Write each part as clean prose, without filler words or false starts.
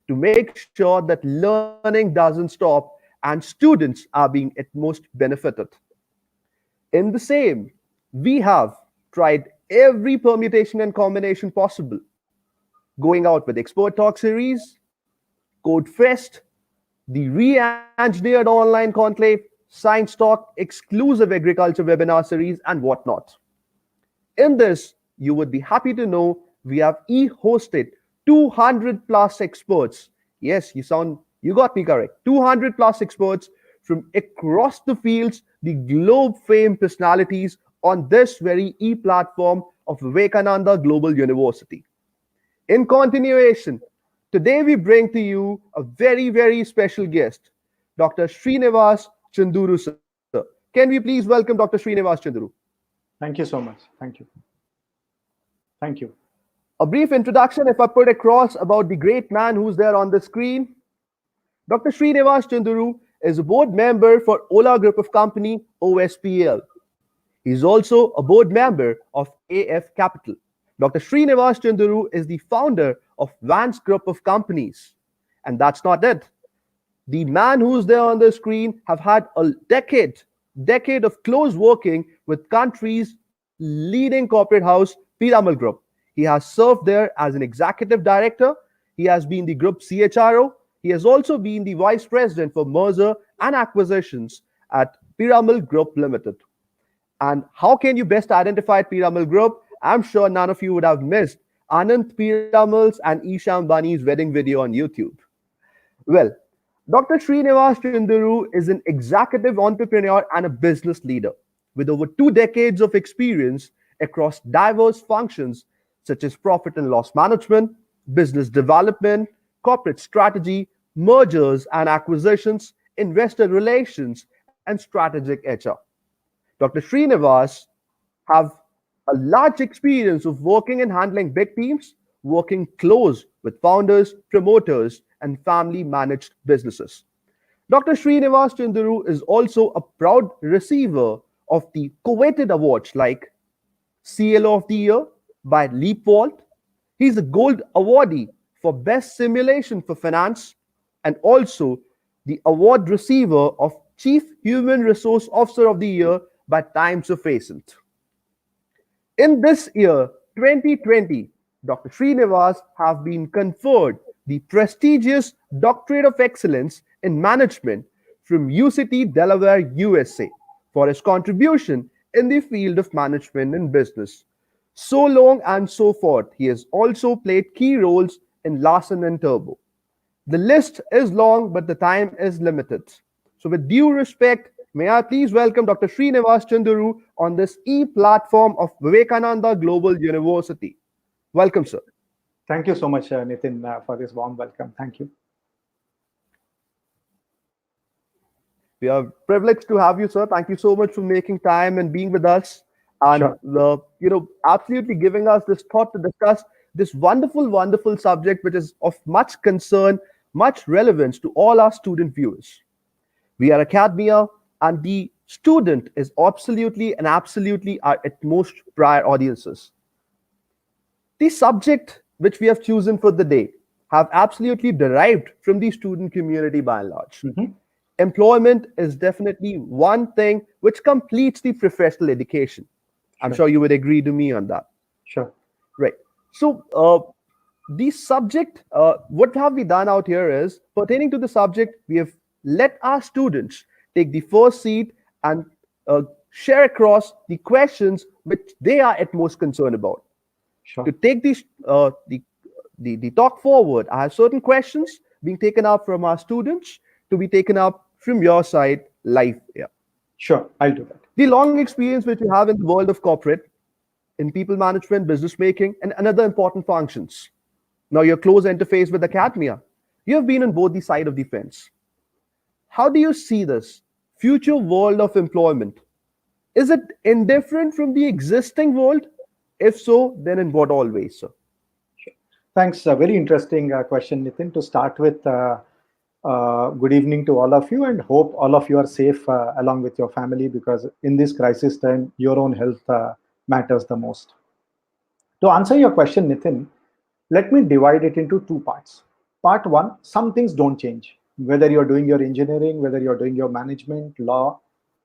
to make sure that learning doesn't stop and students are being at most benefited. In the same, we have tried every permutation and combination possible, going out with Expert Talk series, Code Fest, the re engineered online conclave, Science Talk, exclusive agriculture webinar series, and whatnot. In this, you would be happy to know we have e-hosted 200 plus experts. Yes, you got me correct. 200 plus experts from across the fields, the globe famed personalities on this very e-platform of Vivekananda Global University. In continuation, today we bring to you a very, very special guest, Dr. Srinivas Chunduru, sir. Can we please welcome Dr. Srinivas Chunduru? Thank you so much. Thank you. Thank you. A brief introduction, if I put across about the great man who's there on the screen. Dr. Srinivas Chunduru is a board member for Ola Group of Company, OSPL. He's also a board member of AF Capital. Dr. Srinivas Chunduru is the founder of Vance Group of Companies. And that's not it. The man who's there on the screen have had a decade of close working with country's leading corporate house, Piramal Group. He has served there as an executive director. He has been the group CHRO. He has also been the vice president for merger and acquisitions at Piramal Group Limited. And how can you best identify Piramal Group? I'm sure none of you would have missed Anand Piramal's and Isha Ambani's wedding video on YouTube. Well, Dr. Srinivas Chunduru is an executive entrepreneur and a business leader with over 2 decades of experience across diverse functions such as profit and loss management, business development, corporate strategy, mergers and acquisitions, investor relations, and strategic HR. Dr. Srinivas have a large experience of working and handling big teams, working close with founders, promoters, and family-managed businesses. Dr. Srinivas Chunduru is also a proud receiver of the coveted awards like CLO of the Year by LeapVault. He's a gold awardee for Best Simulation for Finance and also the award receiver of Chief Human Resource Officer of the Year by Times of Ascent. In this year, 2020, Dr. Srinivas have been conferred the prestigious Doctorate of Excellence in Management from UCT Delaware, USA, for his contribution in the field of management and business. So long and so forth, he has also played key roles in Larsen and Turbo. The list is long, but the time is limited. So with due respect, may I please welcome Dr. Srinivas Chunduru on this e-platform of Vivekananda Global University. Welcome, sir. Thank you so much, Nitin, for this warm welcome. Thank you. We are privileged to have you, sir. Thank you so much for making time and being with us, and absolutely giving us this thought to discuss this wonderful, wonderful subject, which is of much concern, much relevance to all our student viewers. We are academia, and the student is absolutely our at most prior audiences. The subject which we have chosen for the day have absolutely derived from the student community by and large. Employment is definitely one thing which completes the professional education. I'm sure you would agree to me on that. Sure. Right. So the subject, what have we done out here is, pertaining to the subject, we have let our students take the first seat and share across the questions which they are at most concerned about. Sure. To take the talk forward, I have certain questions being taken up from our students to be taken up from your side live here. Sure, I'll do that. The long experience which you have in the world of corporate, in people management, business making, and another important functions. Now your close interface with academia. You have been on both the side of the fence. How do you see this future world of employment? Is it indifferent from the existing world? If so, then in what all ways, sir? Sure. Thanks. A very interesting question, Nitin. To start with, good evening to all of you, and hope all of you are safe along with your family, because in this crisis time, your own health matters the most. To answer your question, Nitin, let me divide it into 2 parts. part one, some things don't change. Whether you're doing your engineering, whether you're doing your management, law,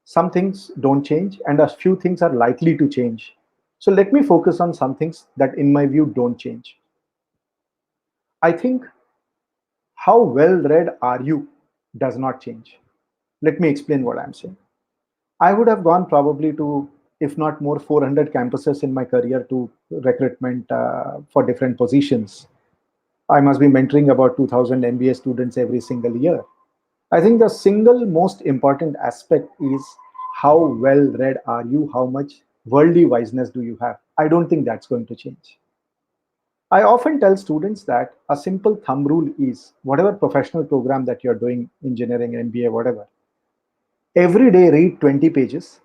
some things don't change, and a few things are likely to change. So let me focus on some things that, in my view, don't change. I think how well read are you does not change. Let me explain what I'm saying. I would have gone probably to, if not more, 400 campuses in my career to recruitment for different positions. I must be mentoring about 2000 MBA students every single year. I think the single most important aspect is how well read are you, how much worldly wiseness do you have. I don't think that's going to change. I often tell students that a simple thumb rule is whatever professional program that you're doing, engineering, MBA, whatever, every day read 20 pages,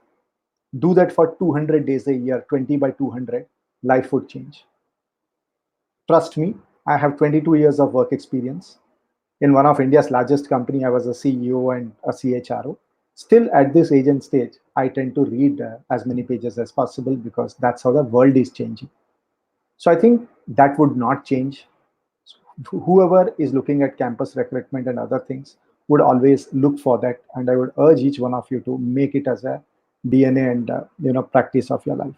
do that for 200 days a year, 20 by 200, life would change. Trust me, I have 22 years of work experience. In one of India's largest company, I was a CEO and a CHRO. Still at this age and stage, I tend to read as many pages as possible because that's how the world is changing. So I think that would not change. Whoever is looking at campus recruitment and other things would always look for that. And I would urge each one of you to make it as a DNA and practice of your life.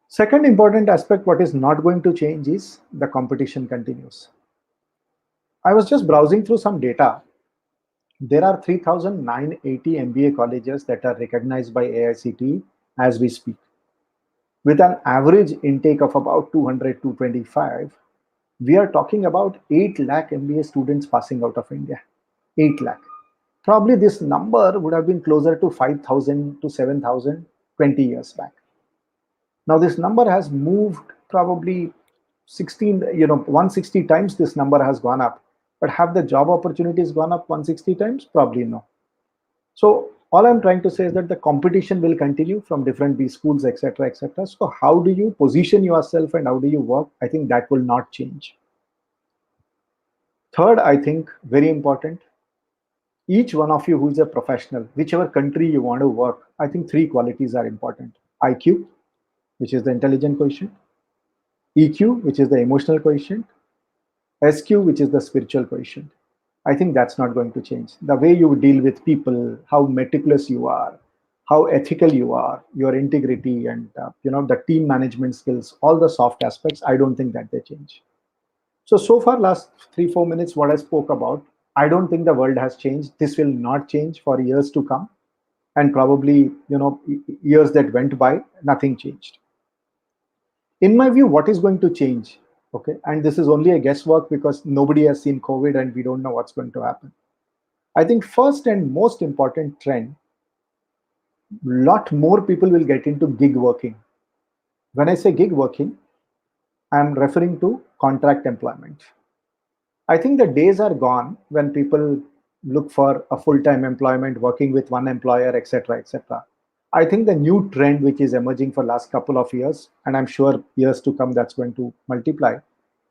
Second important aspect, what is not going to change is the competition continues. I was just browsing through some data. There are 3,980 MBA colleges that are recognized by AICTE as we speak. With an average intake of about 200 to 25, we are talking about 8 lakh MBA students passing out of India. 8 lakh. Probably this number would have been closer to 5,000 to 7,000 20 years back. Now this number has moved probably 160 times this number has gone up. But have the job opportunities gone up 160 times? Probably no. So all I'm trying to say is that the competition will continue from different B schools, etc., etc. So how do you position yourself and how do you work? I think that will not change. Third, I think very important, each one of you who is a professional, whichever country you want to work, I think three qualities are important. IQ, which is the intelligent quotient, EQ, which is the emotional quotient, SQ, which is the spiritual quotient. I think that's not going to change. The way you deal with people, how meticulous you are, how ethical you are, your integrity, and the team management skills, all the soft aspects, I don't think that they change. So far, last 3-4 minutes, what I spoke about, I don't think the world has changed. This will not change for years to come, and probably years that went by, nothing changed. In my view, what is going to change? Okay, and this is only a guesswork because nobody has seen COVID and we don't know what's going to happen. I think first and most important trend, lot more people will get into gig working. When I say gig working, I'm referring to contract employment. I think the days are gone when people look for a full-time employment, working with one employer, etc., etc. I think the new trend which is emerging for last couple of years, and I'm sure years to come that's going to multiply,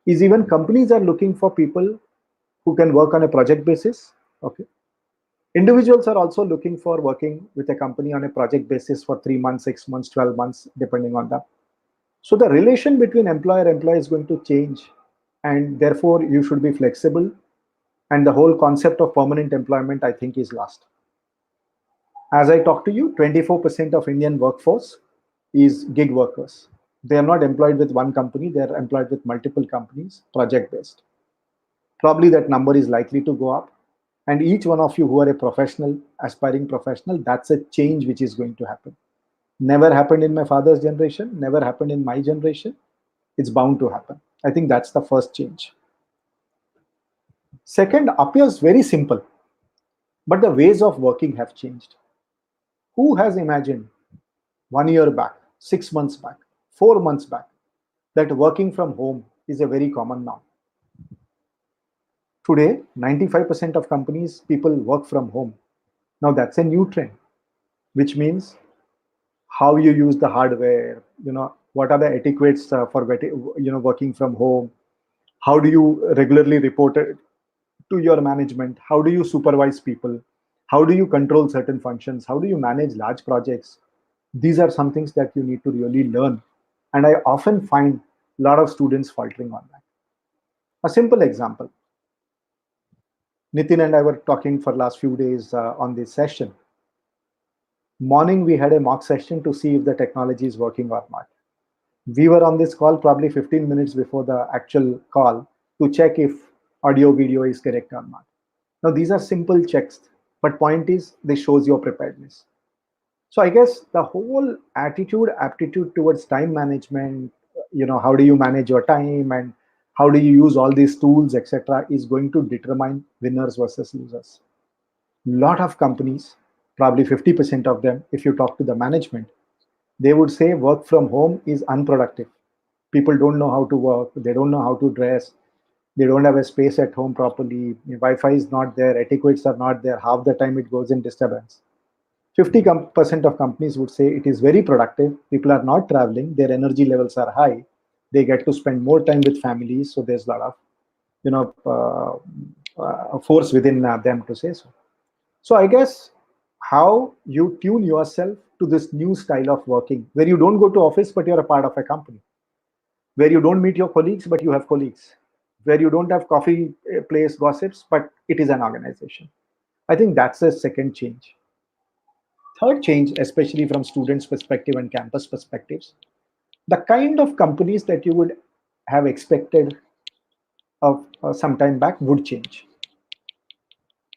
is even companies are looking for people who can work on a project basis. Okay. Individuals are also looking for working with a company on a project basis for 3 months, 6 months, 12 months, depending on that. So the relation between employer-employee is going to change, and therefore you should be flexible. And the whole concept of permanent employment, I think, is lost. As I talk to you, 24% of Indian workforce is gig workers. They are not employed with one company, they are employed with multiple companies, project-based. Probably that number is likely to go up. And each one of you who are a professional, aspiring professional, that's a change which is going to happen. Never happened in my father's generation, never happened in my generation. It's bound to happen. I think that's the first change. Second appears very simple, but the ways of working have changed. Who has imagined 1 year back, 6 months back, 4 months back, that working from home is a very common now? Today, 95% of companies, people work from home. Now that's a new trend, which means how you use the hardware, what are the etiquettes for working from home, how do you regularly report it to your management, how do you supervise people, how do you control certain functions, how do you manage large projects. These are some things that you need to really learn, and I often find a lot of students faltering on that. A simple example. Nitin and I were talking for last few days on this session. Morning, we had a mock session to see if the technology is working or not. We were on this call probably 15 minutes before the actual call to check if audio video is correct or not. Now, these are simple checks, but point is, they shows your preparedness. So I guess the whole attitude, aptitude towards time management, how do you manage your time and how do you use all these tools, etc., is going to determine winners versus losers. Lot of companies, probably 50% of them, if you talk to the management, they would say work from home is unproductive. People don't know how to work, they don't know how to dress, they don't have a space at home properly, Wi-Fi is not there, etiquettes are not there, half the time it goes in disturbance. 50% of companies would say it is very productive. People are not traveling. Their energy levels are high. They get to spend more time with families. So there's a lot of, force within them to say so. So I guess how you tune yourself to this new style of working, where you don't go to office but you're a part of a company, where you don't meet your colleagues but you have colleagues, where you don't have coffee place gossips but it is an organization. I think that's a second change. Third change, especially from students' perspective and campus perspectives, the kind of companies that you would have expected of some time back would change.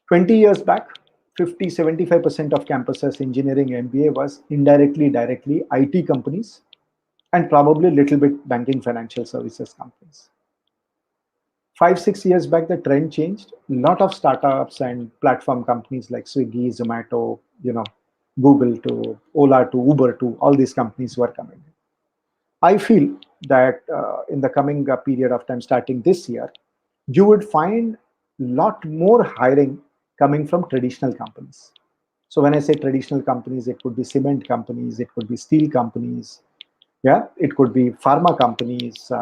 20 years back, 50, 75% of campuses engineering MBA was indirectly, directly IT companies and probably a little bit banking financial services companies. 5, 6 years back, the trend changed. A lot of startups and platform companies like Swiggy, Zomato, Google to Ola to Uber to all these companies were coming. I feel that in the coming period of time, starting this year, you would find a lot more hiring coming from traditional companies. So when I say traditional companies, it could be cement companies, it could be steel companies, yeah, it could be pharma companies,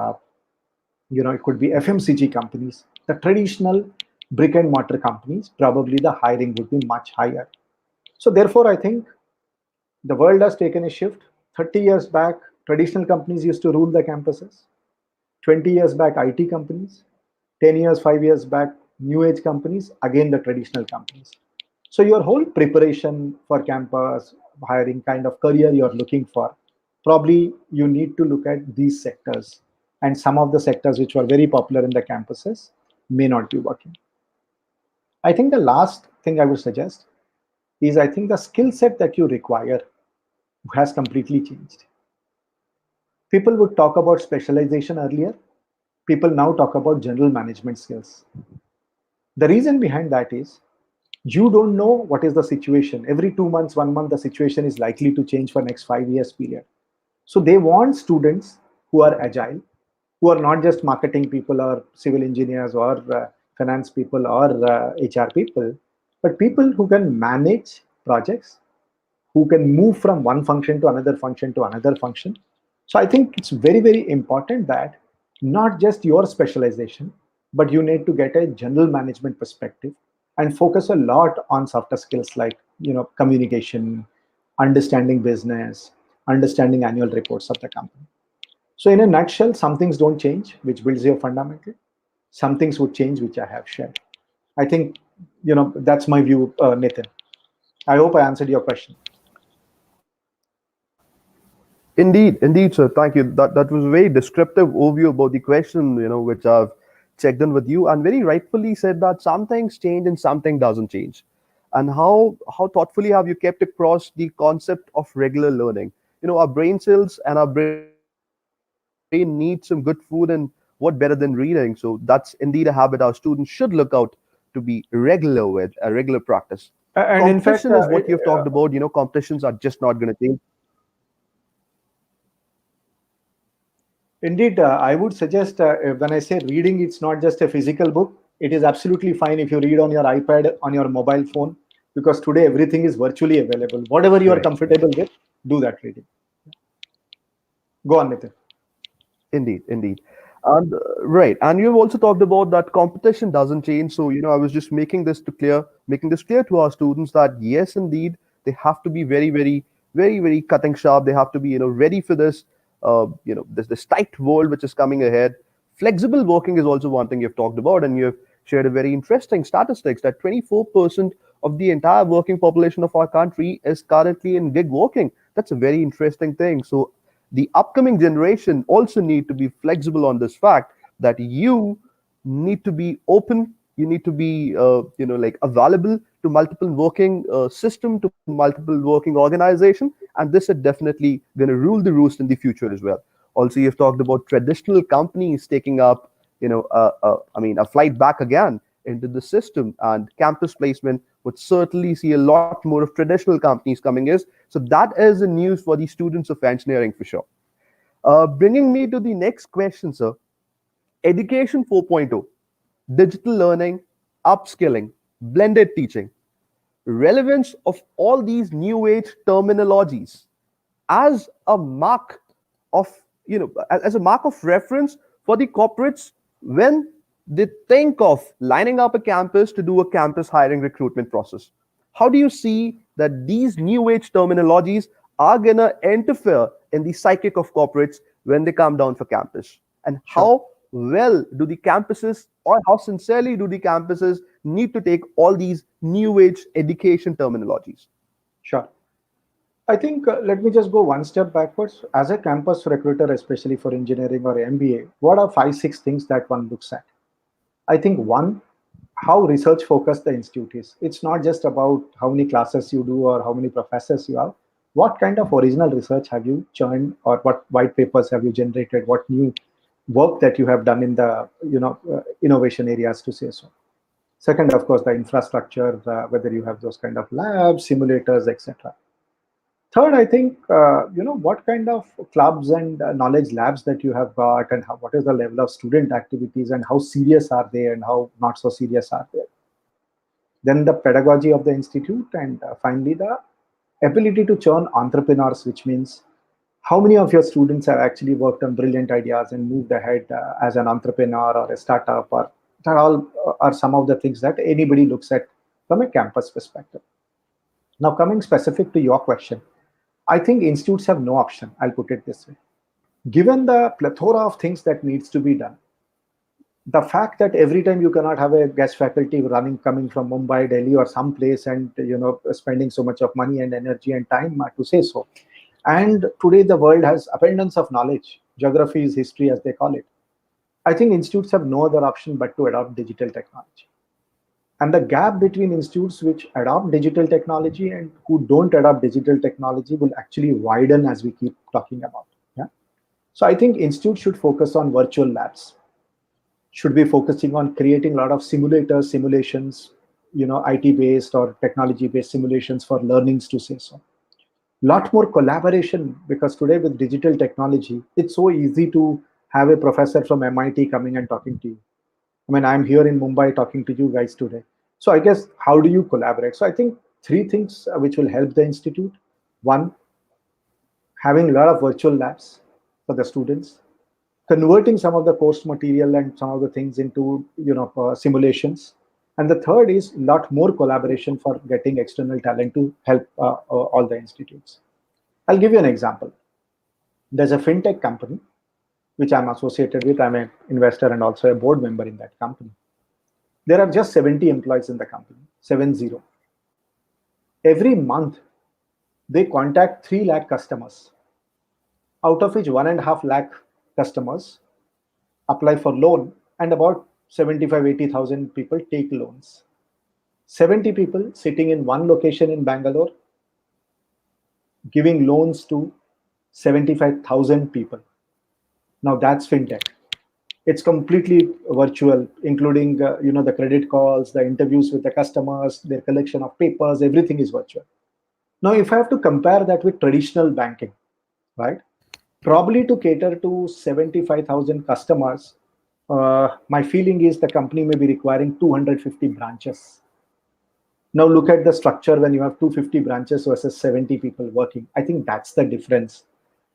it could be FMCG companies. The traditional brick and mortar companies, probably the hiring would be much higher. So therefore, I think the world has taken a shift. 30 years back, traditional companies used to rule the campuses. 20 years back, IT companies. 10 years, 5 years back, new age companies, again the traditional companies. So your whole preparation for campus hiring kind of career you're looking for, probably you need to look at these sectors. And some of the sectors which were very popular in the campuses may not be working. I think the last thing I would suggest is I think the skill set that you require has completely changed. People would talk about specialization earlier. People now talk about general management skills. The reason behind that is you don't know what is the situation. Every 2 months, 1 month, the situation is likely to change for next 5 years period. So they want students who are agile, who are not just marketing people or civil engineers or finance people or HR people, but people who can manage projects, who can move from one function to another function to another function. So I think it's very, very important that not just your specialization, but you need to get a general management perspective and focus a lot on softer skills like communication, understanding business, understanding annual reports of the company. So in a nutshell, some things don't change, which builds your fundamental. Some things would change, which I have shared. I think that's my view, Nitin. I hope I answered your question. Indeed, sir. Thank you. That was a very descriptive overview about the question, which I've checked in with you, and very rightfully said that some things change and something doesn't change. And how thoughtfully have you kept across the concept of regular learning? Our brain cells and our brain need some good food, and what better than reading? So that's indeed a habit our students should look out to be regular with, a regular practice. Competition is And in what fact, you've talked about. Competitions are just not going to change. indeed, I would suggest when I say reading, it's not just a physical book. It is absolutely fine if you read on your iPad, on your mobile phone, because today everything is virtually available. Whatever you are Right. comfortable with, do that reading. Go on, Nitin. Indeed. And right. And you've also talked about that competition doesn't change. So, I was just making this clear to our students that yes, indeed, they have to be very, very, very, very cutting sharp. They have to be, ready for this, this tight world which is coming ahead. Flexible working is also one thing you've talked about, and you've shared a very interesting statistics that 24% of the entire working population of our country is currently in gig working. That's a very interesting thing. So the upcoming generation also need to be flexible on this fact that you need to be open, you need to be like available to multiple working system, to multiple working organization, and this is definitely going to rule the roost in the future as well. Also, you've talked about traditional companies taking up, a flight back again into the system, and campus placement would certainly see a lot more of traditional companies coming in. So that is the news for the students of engineering for sure. Bringing me to the next question, sir. Education 4.0, digital learning, upskilling, blended teaching, relevance of all these new age terminologies as a mark of as a mark of reference for the corporates when they think of lining up a campus to do a campus hiring recruitment process. How do you see that these new age terminologies are going to interfere in the psychic of corporates when they come down for campus, and Sure. how well do the campuses, or how sincerely do the campuses need to take all these new age education terminologies? Sure. I think let me just go one step backwards. As a campus recruiter, especially for engineering or MBA, what are five, six things that one looks at? I think one, how research focused the institute is. It's not just about how many classes you do or how many professors you have. What kind of original research have you churned, or what white papers have you generated? What new work that you have done in the innovation areas, to say so. Second, of course, the infrastructure, whether you have those kind of labs, simulators, etc. Third, I think what kind of clubs and knowledge labs that you have got, and what is the level of student activities, and how serious are they, and how not so serious are they. Then the pedagogy of the institute, and finally the ability to churn entrepreneurs, which means how many of your students have actually worked on brilliant ideas and moved ahead as an entrepreneur or a startup, or that all are some of the things that anybody looks at from a campus perspective. Now, coming specific to your question, I think institutes have no option. I'll put it this way. Given the plethora of things that needs to be done, the fact that every time you cannot have a guest faculty coming from Mumbai, Delhi, or some place, and spending so much of money and energy and time to say so. And today the world has abundance of knowledge. Geography is history, as they call it. I think institutes have no other option but to adopt digital technology. And the gap between institutes which adopt digital technology and who don't adopt digital technology will actually widen as we keep talking about. Yeah. So I think institutes should focus on virtual labs, should be focusing on creating a lot of simulators, simulations, IT-based or technology-based simulations for learnings, to say so. Lot more collaboration, because today with digital technology, it's so easy to have a professor from MIT coming and talking to you. I mean, I'm here in Mumbai talking to you guys today. So I guess, how do you collaborate? So I think three things which will help the institute. One, having a lot of virtual labs for the students, converting some of the course material and some of the things into simulations. And the third is a lot more collaboration for getting external talent to help all the institutes. I'll give you an example. There's a fintech company which I'm associated with. I'm an investor and also a board member in that company. There are just 70 employees in the company, 70. Every month, they contact 3 lakh customers, out of which 1.5 lakh customers apply for loan, and about 75-80,000 people take loans. 70 people sitting in one location in Bangalore, giving loans to 75,000 people. Now that's fintech. It's completely virtual, including the credit calls, the interviews with the customers, their collection of papers, everything is virtual. Now, if I have to compare that with traditional banking, right? Probably to cater to 75,000 customers, my feeling is the company may be requiring 250 branches. Now look at the structure when you have 250 branches versus 70 people working. I think that's the difference.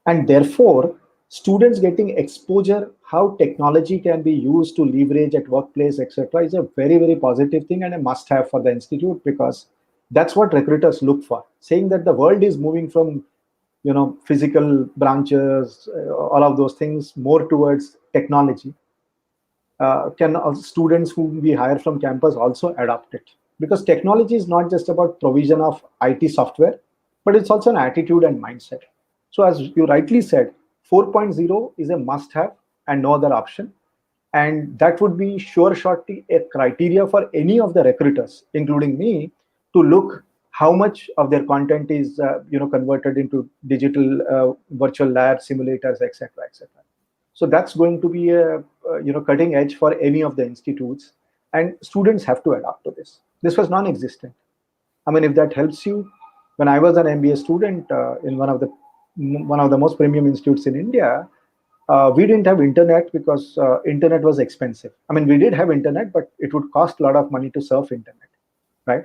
And therefore, students getting exposure, how technology can be used to leverage at workplace, etc., is a very, very positive thing and a must-have for the institute, because that's what recruiters look for. Saying that the world is moving from physical branches, all of those things, more towards technology. can students whom we hire from campus also adopt it? Because technology is not just about provision of IT software, but it's also an attitude and mindset. So as you rightly said, 4.0 is a must have and no other option. And that would be sure shortly a criteria for any of the recruiters, including me, to look how much of their content is converted into digital virtual labs, simulators, etc., etc. So that's going to be a cutting edge for any of the institutes, and students have to adapt to this. This was non-existent. I mean, if that helps you, when I was an MBA student in one of the most premium institutes in India, we didn't have internet because internet was expensive. I mean, we did have internet, but it would cost a lot of money to surf internet, right?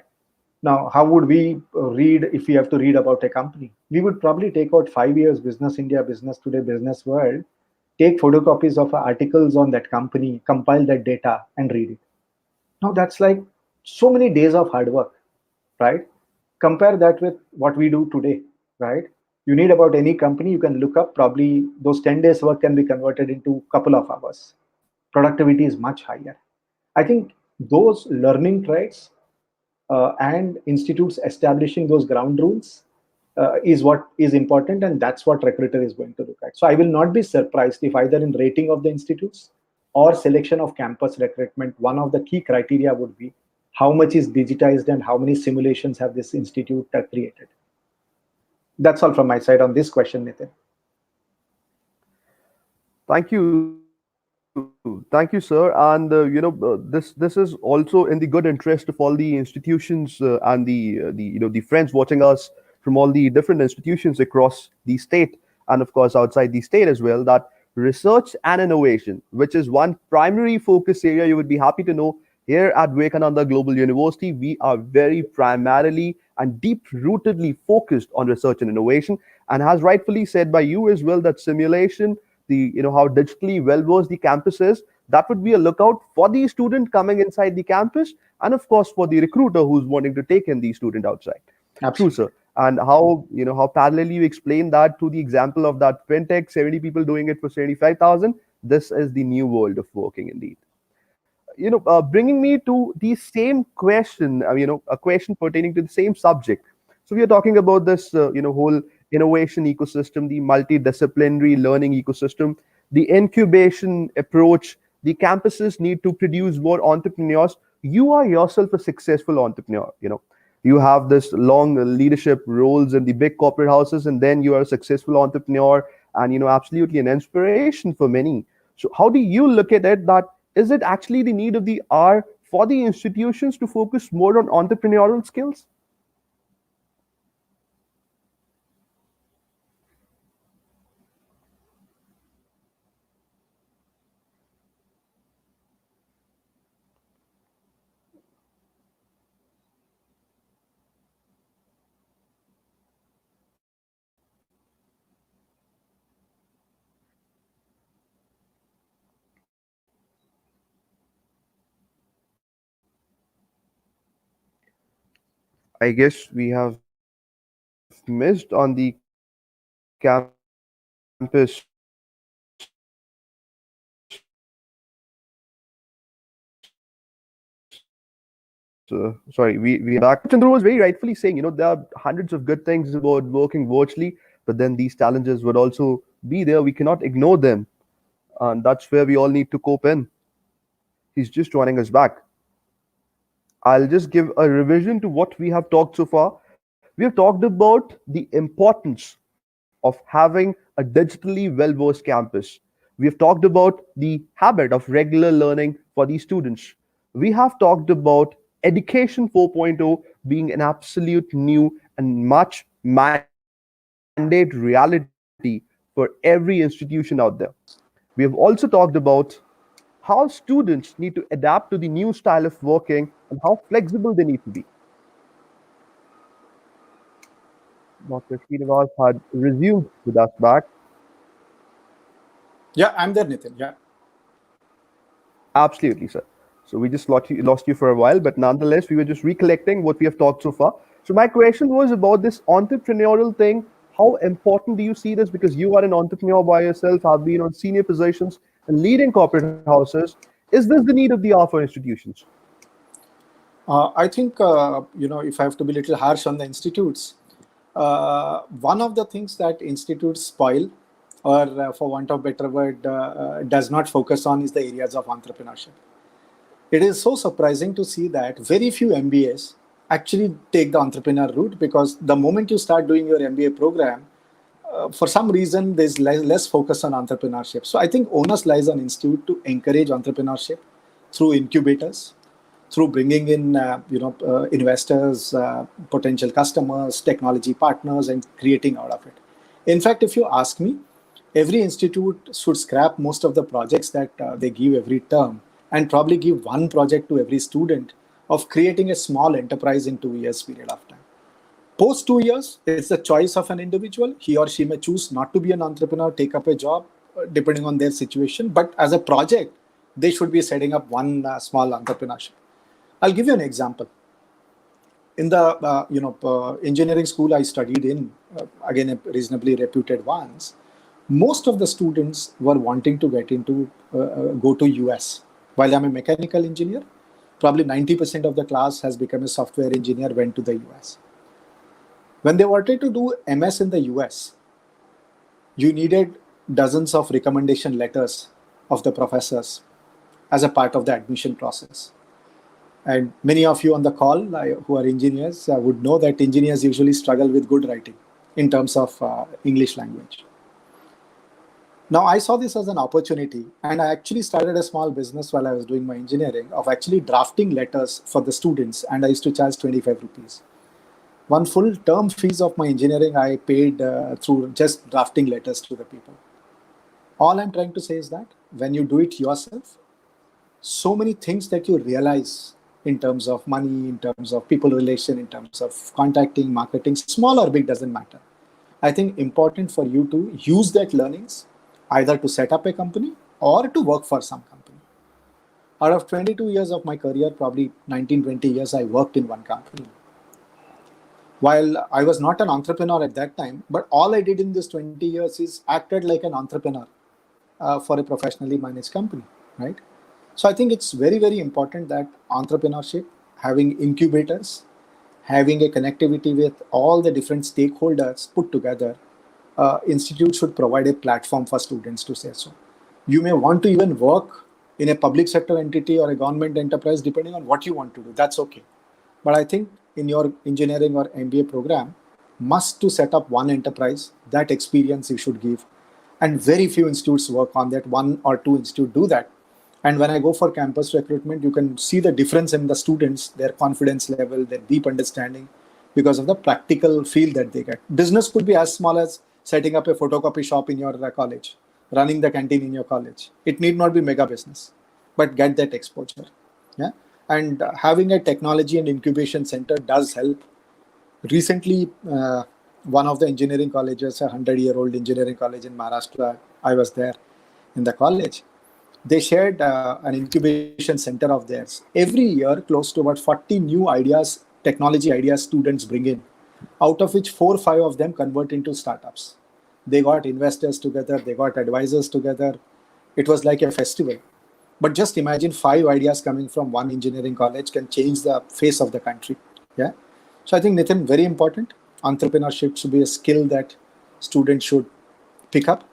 Now, how would we read if we have to read about a company? We would probably take out 5 years Business India, Business Today, Business World, take photocopies of articles on that company, compile that data, and read it. Now, that's like so many days of hard work, right? Compare that with what we do today, right? You need about any company, you can look up, probably those 10 days work can be converted into a couple of hours. Productivity is much higher. I think those learning traits and institutes establishing those ground rules is what is important, and that's what recruiter is going to look at. So I will not be surprised if either in rating of the institutes or selection of campus recruitment, one of the key criteria would be how much is digitized and how many simulations have this institute created. That's all from my side on this question, Nitin. Thank you, sir. And this is also in the good interest of all the institutions and the friends watching us from all the different institutions across the state and of course outside the state as well. That research and innovation, which is one primary focus area, you would be happy to know here at Vivekananda Global University, we are very primarily and deep rootedly focused on research and innovation. And as rightfully said by you as well, that simulation, the how digitally well versed the campus is, that would be a lookout for the student coming inside the campus, and of course for the recruiter who's wanting to take in the student outside. True, Absolutely. sir. And how how parallelly you explain that to the example of that fintech, 70 people doing it for 75,000. This is the new world of working indeed. Bringing me to the same question, a question pertaining to the same subject. So we are talking about this, whole innovation ecosystem, the multidisciplinary learning ecosystem, the incubation approach. The campuses need to produce more entrepreneurs. You are yourself a successful entrepreneur. You have this long leadership roles in the big corporate houses, and then you are a successful entrepreneur, and absolutely an inspiration for many. So how do you look at it, that is it actually the need of the hour for the institutions to focus more on entrepreneurial skills? I guess we have missed on the campus. Sorry, we are back. Chandru was very rightfully saying, there are hundreds of good things about working virtually, but then these challenges would also be there. We cannot ignore them. And that's where we all need to cope in. He's just joining us back. I'll just give a revision to what we have talked so far. We have talked about the importance of having a digitally well versed campus. We have talked about the habit of regular learning for the students. We have talked about Education 4.0 being an absolute new and much mandate reality for every institution out there. We have also talked about how students need to adapt to the new style of working and how flexible they need to be. Dr. Srinivas had resumed with us back. Yeah, I'm there, Nitin. Yeah. Absolutely, sir. So we just lost you for a while, but nonetheless, we were just recollecting what we have talked so far. So my question was about this entrepreneurial thing. How important do you see this? Because you are an entrepreneur by yourself, have been on senior positions and leading corporate houses. Is this the need of the hour for institutions? I think, if I have to be a little harsh on the institutes, one of the things that institutes spoil, or for want of better word, does not focus on is the areas of entrepreneurship. It is so surprising to see that very few MBAs actually take the entrepreneur route, because the moment you start doing your MBA program, for some reason there's less focus on entrepreneurship. So I think onus lies on institute to encourage entrepreneurship through incubators, through bringing in investors, potential customers, technology partners, and creating out of it. In fact, if you ask me, every institute should scrap most of the projects that they give every term, and probably give one project to every student of creating a small enterprise in 2 years period of time. Post 2 years, it's the choice of an individual. He or she may choose not to be an entrepreneur, take up a job, depending on their situation. But as a project, they should be setting up one small entrepreneurship. I'll give you an example. In the engineering school I studied in, again a reasonably reputed ones, most of the students were wanting to get into go to US. While I'm a mechanical engineer, probably 90% of the class has become a software engineer, went to the US. When they wanted to do MS in the US, you needed dozens of recommendation letters of the professors as a part of the admission process. And many of you on the call who are engineers would know that engineers usually struggle with good writing in terms of English language. Now, I saw this as an opportunity, and I actually started a small business while I was doing my engineering of actually drafting letters for the students, and I used to charge 25 rupees. One full term fees of my engineering I paid through just drafting letters to the people. All I'm trying to say is that when you do it yourself, so many things that you realize in terms of money, in terms of people relation, in terms of contacting, marketing, small or big, doesn't matter. I think important for you to use that learnings either to set up a company or to work for some company. Out of 22 years of my career, probably 19, 20 years, I worked in one company. While I was not an entrepreneur at that time, but all I did in this 20 years is acted like an entrepreneur for a professionally managed company, right? So I think it's very, very important that entrepreneurship, having incubators, having a connectivity with all the different stakeholders put together, institute should provide a platform for students to say so. You may want to even work in a public sector entity or a government enterprise, depending on what you want to do. That's okay. But I think in your engineering or MBA program, must to set up one enterprise. That experience you should give. And very few institutes work on that. One or two institutes do that. And when I go for campus recruitment, you can see the difference in the students, their confidence level, their deep understanding, because of the practical feel that they get. Business could be as small as setting up a photocopy shop in your college, running the canteen in your college. It need not be mega business, but get that exposure. Yeah. And having a technology and incubation center does help. Recently, one of the engineering colleges, a 100-year-old engineering college in Maharashtra, I was there in the college. They shared an incubation center of theirs. Every year, close to about 40 new ideas, technology ideas students bring in, out of which 4 or 5 of them convert into startups. They got investors together, they got advisors together. It was like a festival. But just imagine 5 ideas coming from one engineering college can change the face of the country. Yeah. So I think, Nitin, very important. Entrepreneurship should be a skill that students should pick up,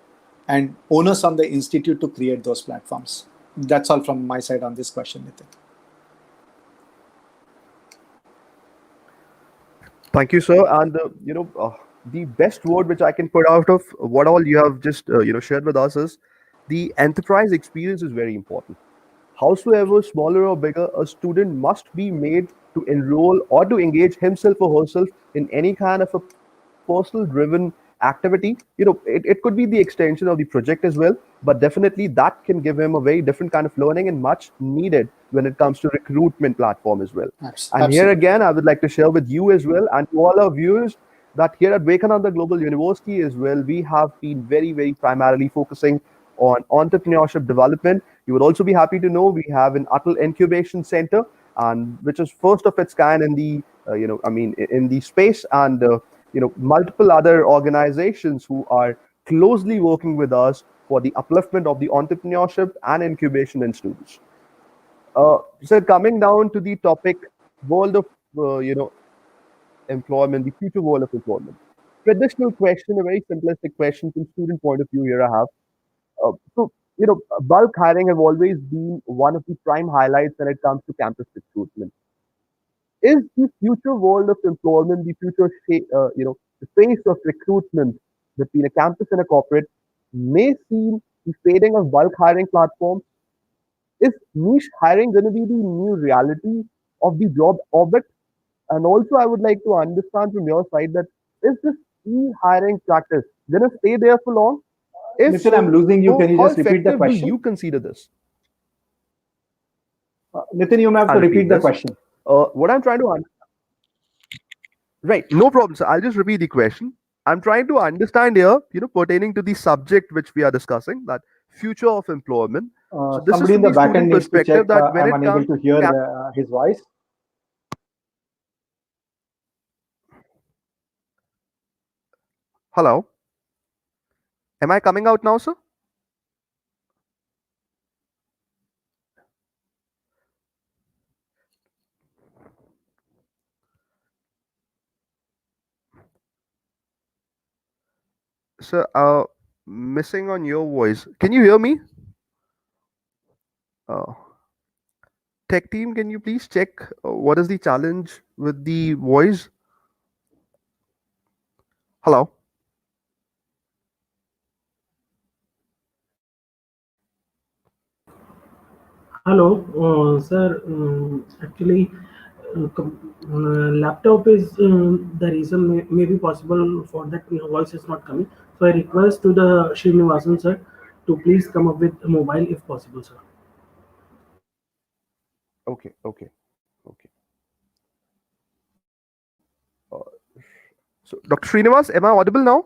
and onus on the institute to create those platforms. That's all from my side on this question, Nitin. Thank you, sir. And the best word which I can put out of what all you have just shared with us is the enterprise experience is very important. Howsoever smaller or bigger, a student must be made to enroll or to engage himself or herself in any kind of a personal driven activity. It could be the extension of the project as well, but definitely that can give him a very different kind of learning and much needed when it comes to recruitment platform as well. And here Absolutely. again, I would like to share with you as well and to all our viewers that here at Vivekananda Global University as well, we have been very, very primarily focusing on entrepreneurship development. You would also be happy to know we have an Atal Incubation Center, and which is first of its kind in the in the space, and multiple other organizations who are closely working with us for the upliftment of the entrepreneurship and incubation in students. So coming down to the topic, world of employment, the future world of employment. Traditional question, a very simplistic question from student point of view here I have. Bulk hiring have always been one of the prime highlights when it comes to campus recruitment. Is the future world of employment, the future, the face of recruitment between a campus and a corporate may seem the fading of bulk hiring platforms? Is niche hiring going to be the new reality of the job orbit? And also, I would like to understand from your side that is this e-hiring practice going to stay there for long? If Nitin, I'm so, losing you. how Can you just effective repeat do the you question? consider this? Nitin, you may have I'll to repeat repeat the this. question. What I'm trying to right, no problem, sir. I'll just repeat the question. I'm trying to understand here, pertaining to the subject which we are discussing, that future of employment. So this is Somebody in from the the back end student needs to check. perspective that when I'm it unable comes to to hear his voice. hello, am I coming out now, sir? Sir, missing on your voice. Can you hear me? Uh, Tech team, can you please check what is the challenge with the voice? Hello. Hello, sir. Actually, laptop is the reason may be possible for that your voice is not coming. So I request to the Srinivasan sir to please come up with a mobile if possible, sir. Okay, okay, okay. Uh, so, Dr. Srinivas, am I audible now?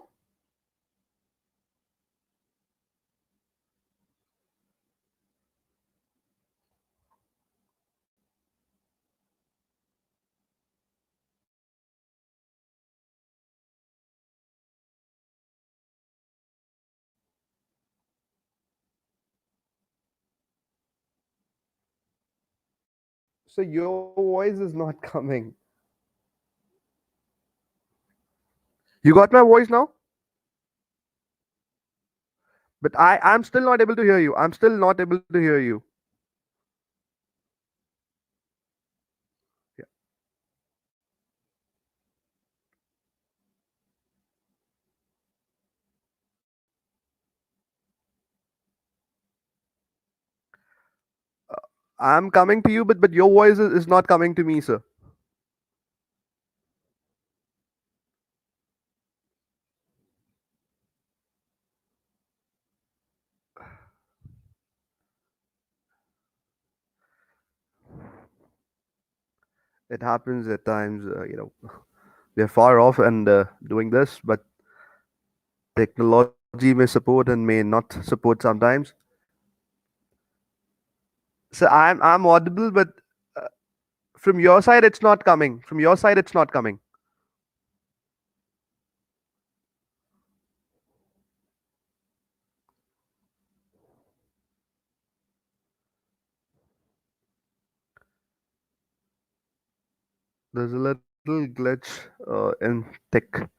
So your voice is not coming. You got my voice now? But I'm still not able to hear you. I'm still not able to hear you. Yeah. I'm coming to you, but your voice is not coming to me, sir. It happens at times. We are far off and doing this, but technology may support and may not support sometimes. So I'm audible, but uh, from your side it's not coming. From your side it's not coming. There's a little glitch in tech.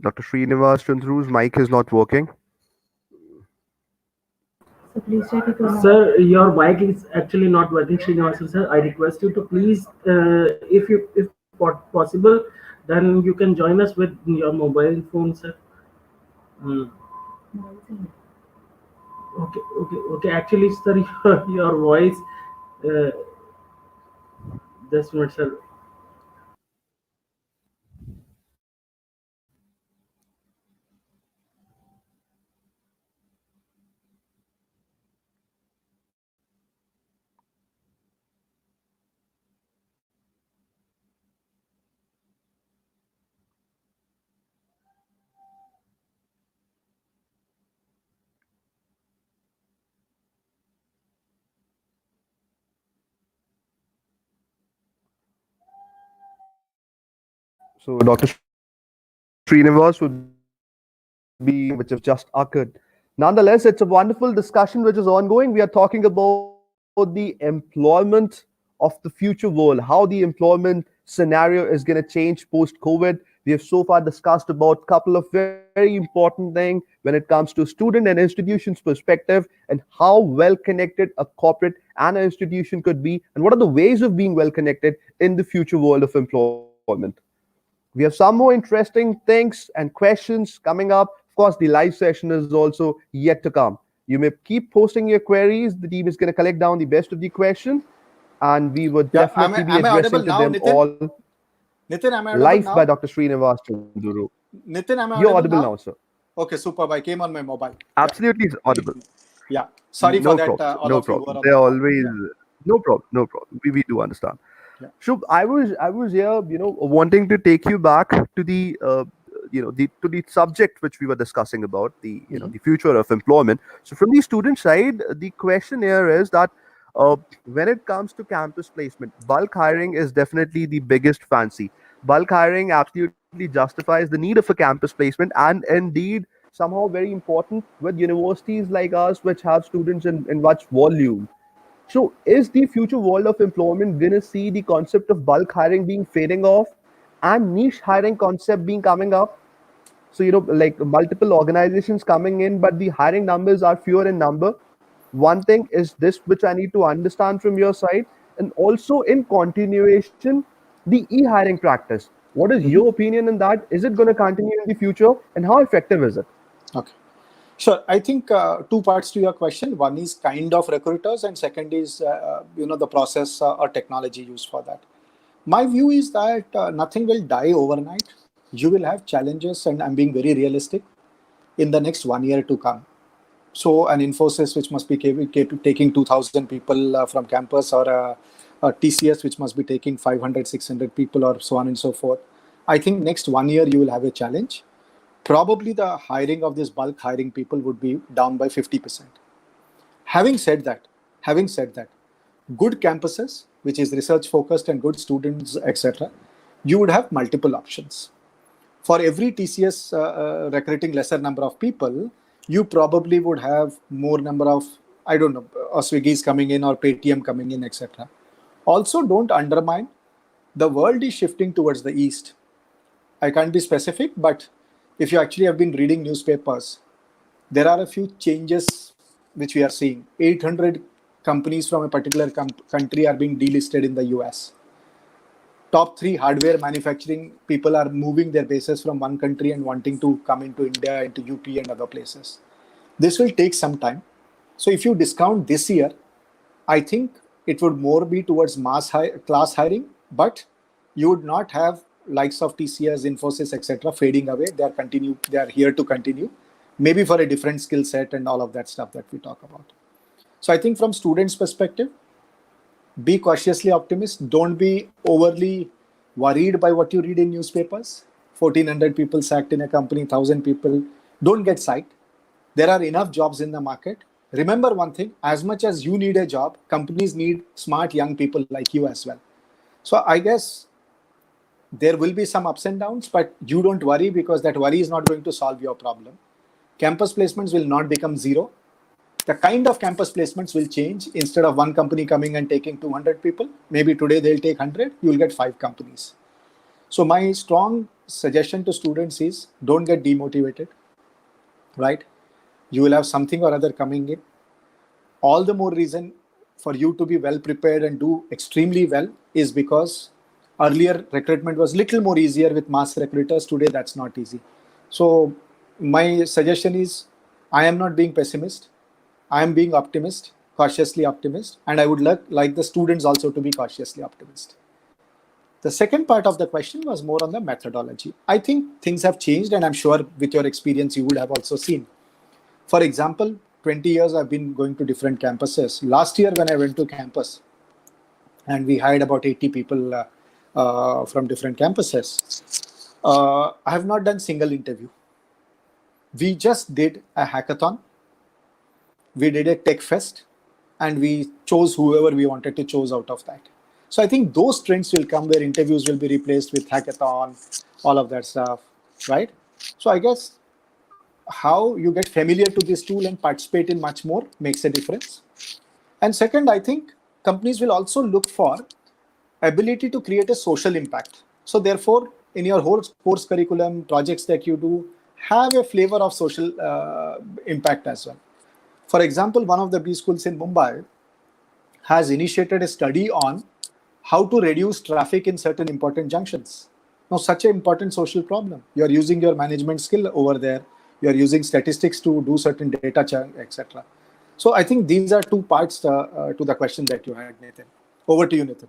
Dr. Srinivas Chanduru's mic is not working. So please check it out. Sir, your mic is actually not working, Srinivasan sir. I request you to please, if possible, then you can join us with your mobile phone, sir. Hmm. Okay. Actually, sir, your voice, uh, just a minute, sir. So Dr. Srinivas would be which have just occurred. Nonetheless, it's a wonderful discussion which is ongoing. We are talking about the employment of the future world, how the employment scenario is going to change post COVID. We have so far discussed about a couple of very important things when it comes to student and institutions perspective, and how well connected a corporate and an institution could be, and what are the ways of being well connected in the future world of employment. We have some more interesting things and questions coming up. Of course, the live session is also yet to come. You may keep posting your queries. The team is going to collect down the best of the question, and we would Yeah, definitely be am I audible addressing to now, them Nitin? all Nitin, am I audible live by now? Dr. Srinivas Chunduru. Nitin, am I You're audible audible now? now, sir. Okay, superb. I came on my mobile. Yeah, Absolutely audible. yeah. Sorry for No that, problem, sir. all No of you who problem. are on They're the call. always Yeah, no problem. No problem. We do understand. yeah. So I was here, wanting to take you back to the subject which we were discussing about Mhm. the future of employment. So from the student side, the question here is that uh, when it comes to campus placement, bulk hiring is definitely the biggest fancy. Bulk hiring absolutely justifies the need of a campus placement, and indeed somehow very important with universities like us, which have students in much volume. So, is the future world of employment going to see the concept of bulk hiring being fading off and niche hiring concept being coming up? So, like multiple organizations coming in, but the hiring numbers are fewer in number. One thing is this, which I need to understand from your side, and also in continuation, the e hiring practice. What is Mhm. your opinion on that? Is it going to continue in the future, and how effective is it? Okay. Sure. I think two parts to your question. One is kind of recruiters, and second is the process or technology used for that. My view is that nothing will die overnight. You will have challenges, and I'm being very realistic in the next 1 year to come. So an Infosys which must be taking 2,000 people from campus, or a TCS which must be taking 500, 600 people, or so on and so forth. I think next 1 year you will have a challenge. Probably the hiring of this bulk hiring people would be down by 50%. Having said that, having said that, good campuses, which is research focused and good students, etc., you would have multiple options. For every TCS recruiting lesser number of people, you probably would have more number of, I don't know, Swiggy's coming in or Paytm coming in, etc. Also, don't undermine. The world is shifting towards the east. I can't be specific, but if you actually have been reading newspapers, there are a few changes which we are seeing. 800 companies from a particular country are being delisted in the US. Top three hardware manufacturing people are moving their bases from one country and wanting to come into India, into UP and other places. This will take some time. So if you discount this year, I think it would more be towards class hiring, but you would not have likes of TCS, Infosys, etc. fading away. They are here to continue, maybe for a different skill set and all of that stuff that we talk about. So I think from students' perspective, be cautiously optimistic. Don't be overly worried by what you read in newspapers. 1,400 people sacked in a company, 1,000 people. Don't get psyched. There are enough jobs in the market. Remember one thing, as much as you need a job, companies need smart young people like you as well. So I guess there will be some ups and downs, but you don't worry, because that worry is not going to solve your problem. Campus placements will not become zero. The kind of campus placements will change. Instead of one company coming and taking 200 people, maybe today they'll take 100, you'll get 5 companies. So my strong suggestion to students is don't get demotivated, right? You will have something or other coming in. All the more reason for you to be well prepared and do extremely well is because earlier recruitment was little more easier with mass recruiters. Today that's not easy. So my suggestion is, I am not being pessimist. I am being optimist, cautiously optimist, and I would like the students also to be cautiously optimist. The second part of the question was more on the methodology. I think things have changed, and I'm sure with your experience you would have also seen. For example, 20 years I've been going to different campuses. Last year when I went to campus, and we hired about 80 people from different campuses, I have not done single interview. We just did a hackathon, we did a tech fest, and we chose whoever we wanted to choose out of that. So I think those trends will come where interviews will be replaced with hackathon, all of that stuff, right? So I guess how you get familiar to this tool and participate in much more makes a difference. And second, I think companies will also look for ability to create a social impact. So therefore, in your whole course curriculum, projects that you do, have a flavor of social impact as well. For example, one of the B schools in Mumbai has initiated a study on how to reduce traffic in certain important junctions. Now, such an important social problem. You are using your management skill over there. You are using statistics to do certain data churn, etc. So I think these are two parts to the question that you had, Nitin. Over to you, Nitin.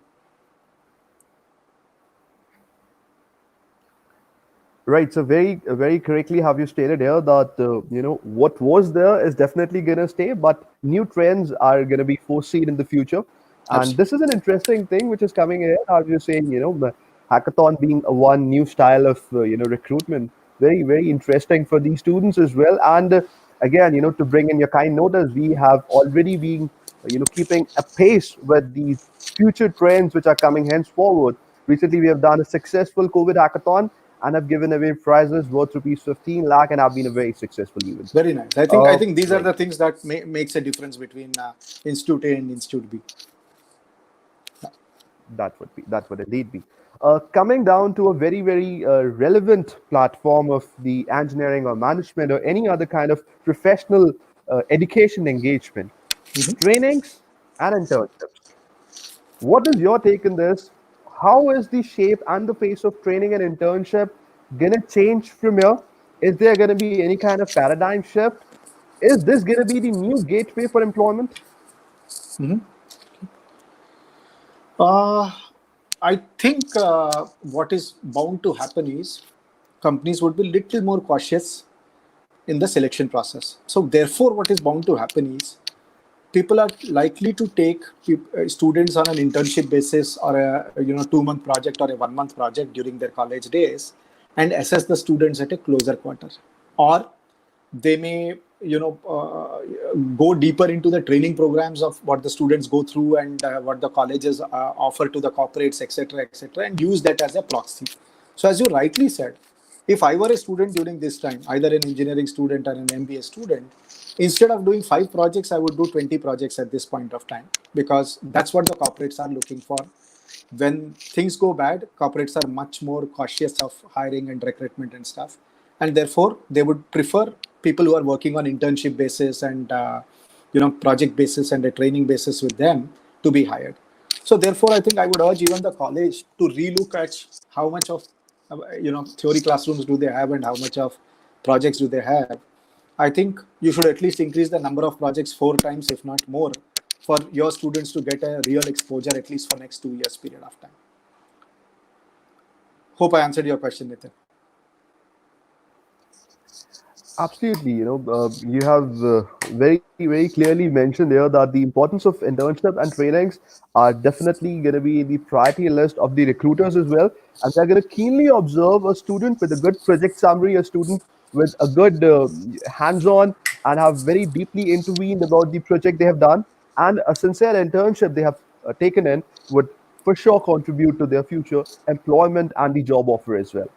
Right. So very correctly have you stated here that what was there is definitely gonna stay, but new trends are gonna be foreseen in the future. And Absolutely. this is an interesting thing which is coming here. As you're saying, the hackathon being a one new style of recruitment, very interesting for these students as well. And again, to bring in your kind notice, we have already been keeping a pace with the future trends which are coming henceforward. Recently, we have done a successful COVID hackathon and have given away prizes worth rupees 15 lakh and have been a very successful event. Very nice. I think these are Right. the things that makes a difference between Institute A and Institute B. That would indeed be. Coming down to a very relevant platform of the engineering or management or any other kind of professional education engagement, trainings and internships. What is your take on this? How is the shape and the face of training and internship gonna change from here? Is there gonna be any kind of paradigm shift? Is this gonna be the new gateway for employment? Uh, I think what is bound to happen is companies would be little more cautious in the selection process. So therefore, what is bound to happen is people are likely to take students on an internship basis or a 2-month project or a 1-month project during their college days and assess the students at a closer quarter, or they may go deeper into the training programs of what the students go through and what the colleges offer to the corporates, etc., and use that as a proxy. So as you rightly said, if I were a student during this time, either an engineering student or an MBA student, instead of doing 5 projects, I would do 20 projects at this point of time, because that's what the corporates are looking for. When things go bad, corporates are much more cautious of hiring and recruitment and stuff, and therefore they would prefer people who are working on internship basis and project basis and a training basis with them to be hired. So therefore, I think I would urge even the college to relook at how much of theory classrooms do they have and how much of projects do they have. I think you should at least increase the number of projects 4 times, if not more, for your students to get a real exposure at least for next 2 years period of time. Hope I answered your question, Nitin. Absolutely. You have very clearly mentioned there that the importance of internship and trainings are definitely going to be in the priority list of the recruiters as well. And they're going to keenly observe a student with a good project summary, a student with a good hands-on and have very deeply intervened about the project they have done. And a sincere internship they have taken in would for sure contribute to their future employment and the job offer as well.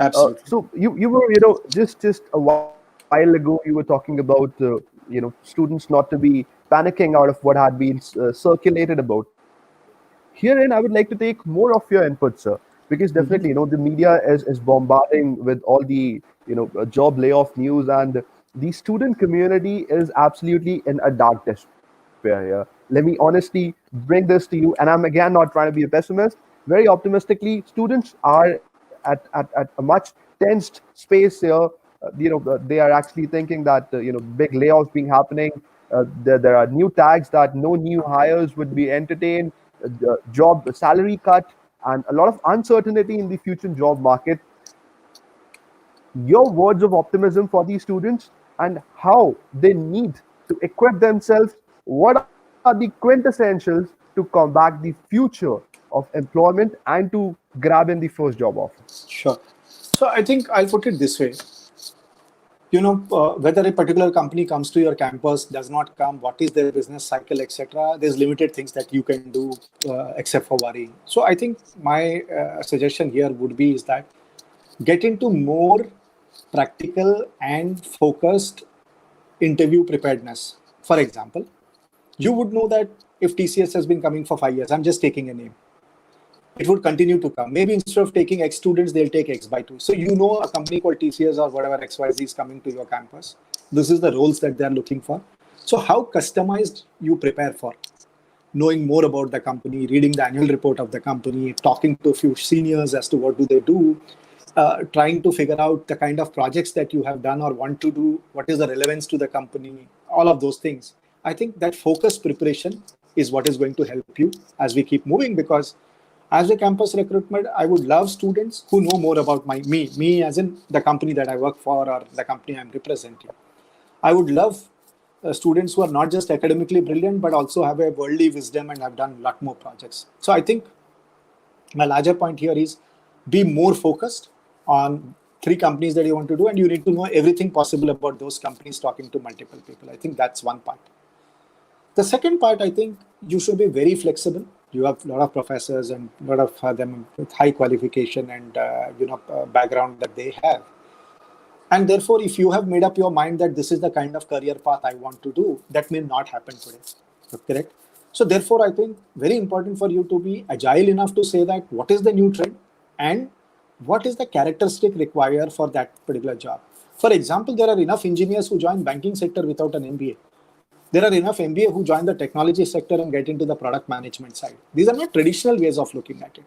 Absolutely. So you were just a while ago you were talking about students not to be panicking out of what had been circulated about. Herein, I would like to take more of your input, sir, because definitely the media is bombarding with all the job layoff news, and the student community is absolutely in a dark despair here. Let me honestly bring this to you, and I'm again not trying to be a pessimist. Very optimistically, students are at a much tensed space here. They are actually thinking that big layoffs being happening. There are new tags that no new hires would be entertained, job salary cut, and a lot of uncertainty in the future job market. Your words of optimism for these students and how they need to equip themselves. What are the quintessentials to combat the future of employment and to grab in the first job offer? Sure. So I think I'll put it this way. Whether a particular company comes to your campus, does not come, what is their business cycle, etc. There's limited things that you can do except for worrying. So I think my suggestion here would be is that get into more practical and focused interview preparedness. For example, You would know that if TCS has been coming for 5 years, I'm just taking a name, it would continue to come. Maybe instead of taking X students, they'll take X by 2. So you know a company called TCS or whatever XYZ is coming to your campus. This is the roles that they're looking for. So how customized you prepare for? Knowing more about the company, reading the annual report of the company, talking to a few seniors as to what do they do, trying to figure out the kind of projects that you have done or want to do, what is the relevance to the company, all of those things. I think that focused preparation is what is going to help you as we keep moving, because as a campus recruitment, I would love students who know more about me as in the company that I work for or the company I'm representing. I would love students who are not just academically brilliant, but also have a worldly wisdom and have done a lot more projects. So I think my larger point here is be more focused on 3 companies that you want to do, and you need to know everything possible about those companies, talking to multiple people. I think that's one part. The second part, I think you should be very flexible. You have a lot of professors and a lot of them with high qualification and background that they have. And therefore, if you have made up your mind that this is the kind of career path I want to do, that may not happen today. Correct? So therefore, I think very important for you to be agile enough to say that what is the new trend and what is the characteristic required for that particular job. For example, there are enough engineers who join banking sector without an MBA. There are enough MBA who join the technology sector and get into the product management side. These are not traditional ways of looking at it.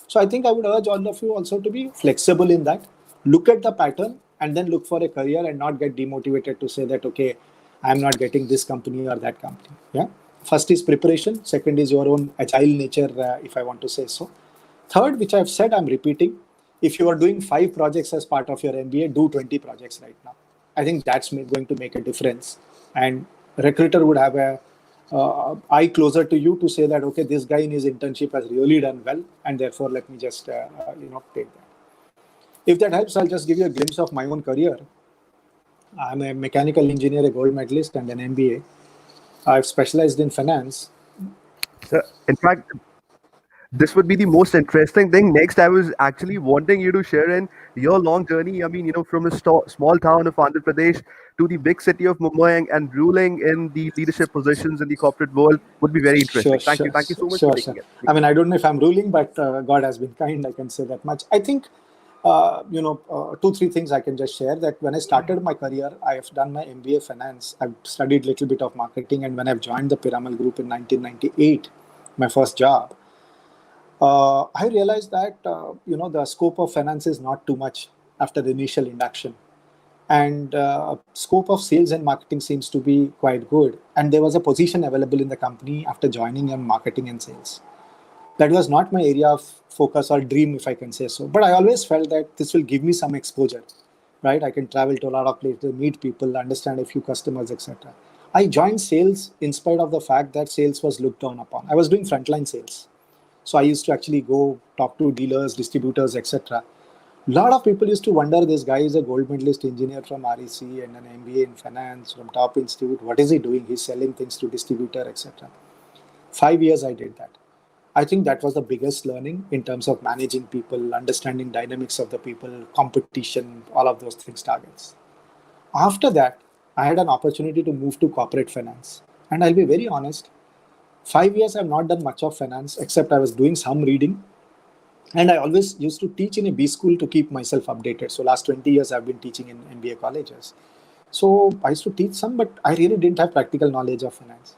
So I think I would urge all of you also to be flexible in that. Look at the pattern and then look for a career and not get demotivated to say that, okay, I'm not getting this company or that company. Yeah. First is preparation. Second is your own agile nature, if I want to say so. Third, which I've said, I'm repeating. If you are doing 5 projects as part of your MBA, do 20 projects right now. I think that's going to make a difference. And recruiter would have a eye closer to you to say that, okay, this guy in his internship has really done well, and therefore let me just take that. If that helps, I'll just give you a glimpse of my own career. I'm a mechanical engineer, a gold medalist, and an MBA. I've specialized in finance. So, in fact, this would be the most interesting thing. Next, I was actually wanting you to share in your long journey. I mean, from a small town of Andhra Pradesh to the big city of Mumbai and ruling in the leadership positions in the corporate world would be very interesting. Thank you. Thank you so much for taking it. I mean, I don't know if I'm ruling, but God has been kind. I can say that much. I think, 2-3 things I can just share. That when I started my career, I have done my MBA finance. I've studied a little bit of marketing, and when I've joined the Piramal group in 1998, my first job, I realized that the scope of finance is not too much after the initial induction, and scope of sales and marketing seems to be quite good. And there was a position available in the company after joining in marketing and sales. That was not my area of focus or dream, if I can say so. But I always felt that this will give me some exposure, right? I can travel to a lot of places, meet people, understand a few customers, etc. I joined sales in spite of the fact that sales was looked down upon. I was doing frontline sales. So I used to actually go talk to dealers, distributors, etc. A lot of people used to wonder, this guy is a gold medalist engineer from REC and an MBA in finance from top institute. What is he doing? He's selling things to distributor, etc. 5 years I did that. I think that was the biggest learning in terms of managing people, understanding dynamics of the people, competition, all of those things, targets. After that, I had an opportunity to move to corporate finance. And I'll be very honest, 5 years I've not done much of finance, except I was doing some reading. And I always used to teach in a B school to keep myself updated. So last 20 years I've been teaching in MBA colleges. So I used to teach some, but I really didn't have practical knowledge of finance.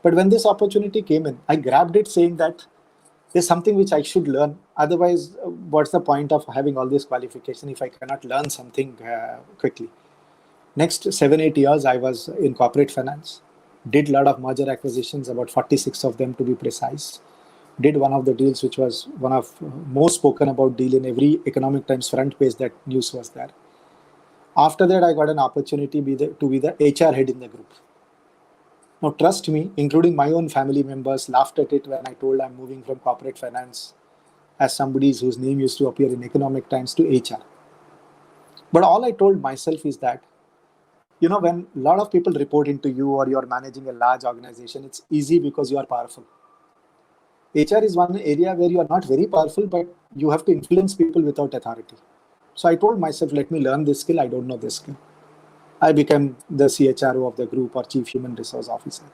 But when this opportunity came in, I grabbed it saying that there's something which I should learn. Otherwise, what's the point of having all this qualification if I cannot learn something quickly? Next 7-8 years, I was in corporate finance. Did a lot of merger acquisitions, about 46 of them to be precise. Did one of the deals, which was one of most spoken about deal in every Economic Times front page, that news was there. After that, I got an opportunity to be the HR head in the group. Now, trust me, including my own family members laughed at it when I told I'm moving from corporate finance as somebody whose name used to appear in Economic Times to HR. But all I told myself is that, when a lot of people report into you or you're managing a large organization, it's easy because you are powerful. HR is one area where you are not very powerful, but you have to influence people without authority. So I told myself, let me learn this skill. I don't know this skill. I became the CHRO of the group or Chief Human Resource Officer.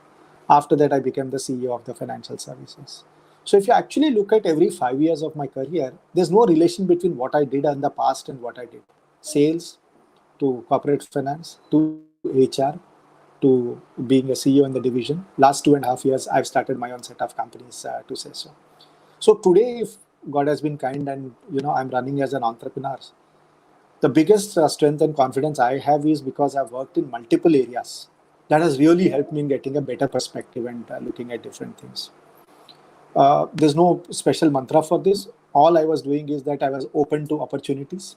After that, I became the CEO of the financial services. So if you actually look at every 5 years of my career, there's no relation between what I did in the past and what I did. Sales to corporate finance to HR to being a CEO in the division. Last 2.5 years, I've started my own set of companies to say so. So today, if God has been kind and I'm running as an entrepreneur, the biggest strength and confidence I have is because I've worked in multiple areas. That has really helped me in getting a better perspective and looking at different things. There's no special mantra for this. All I was doing is that I was open to opportunities,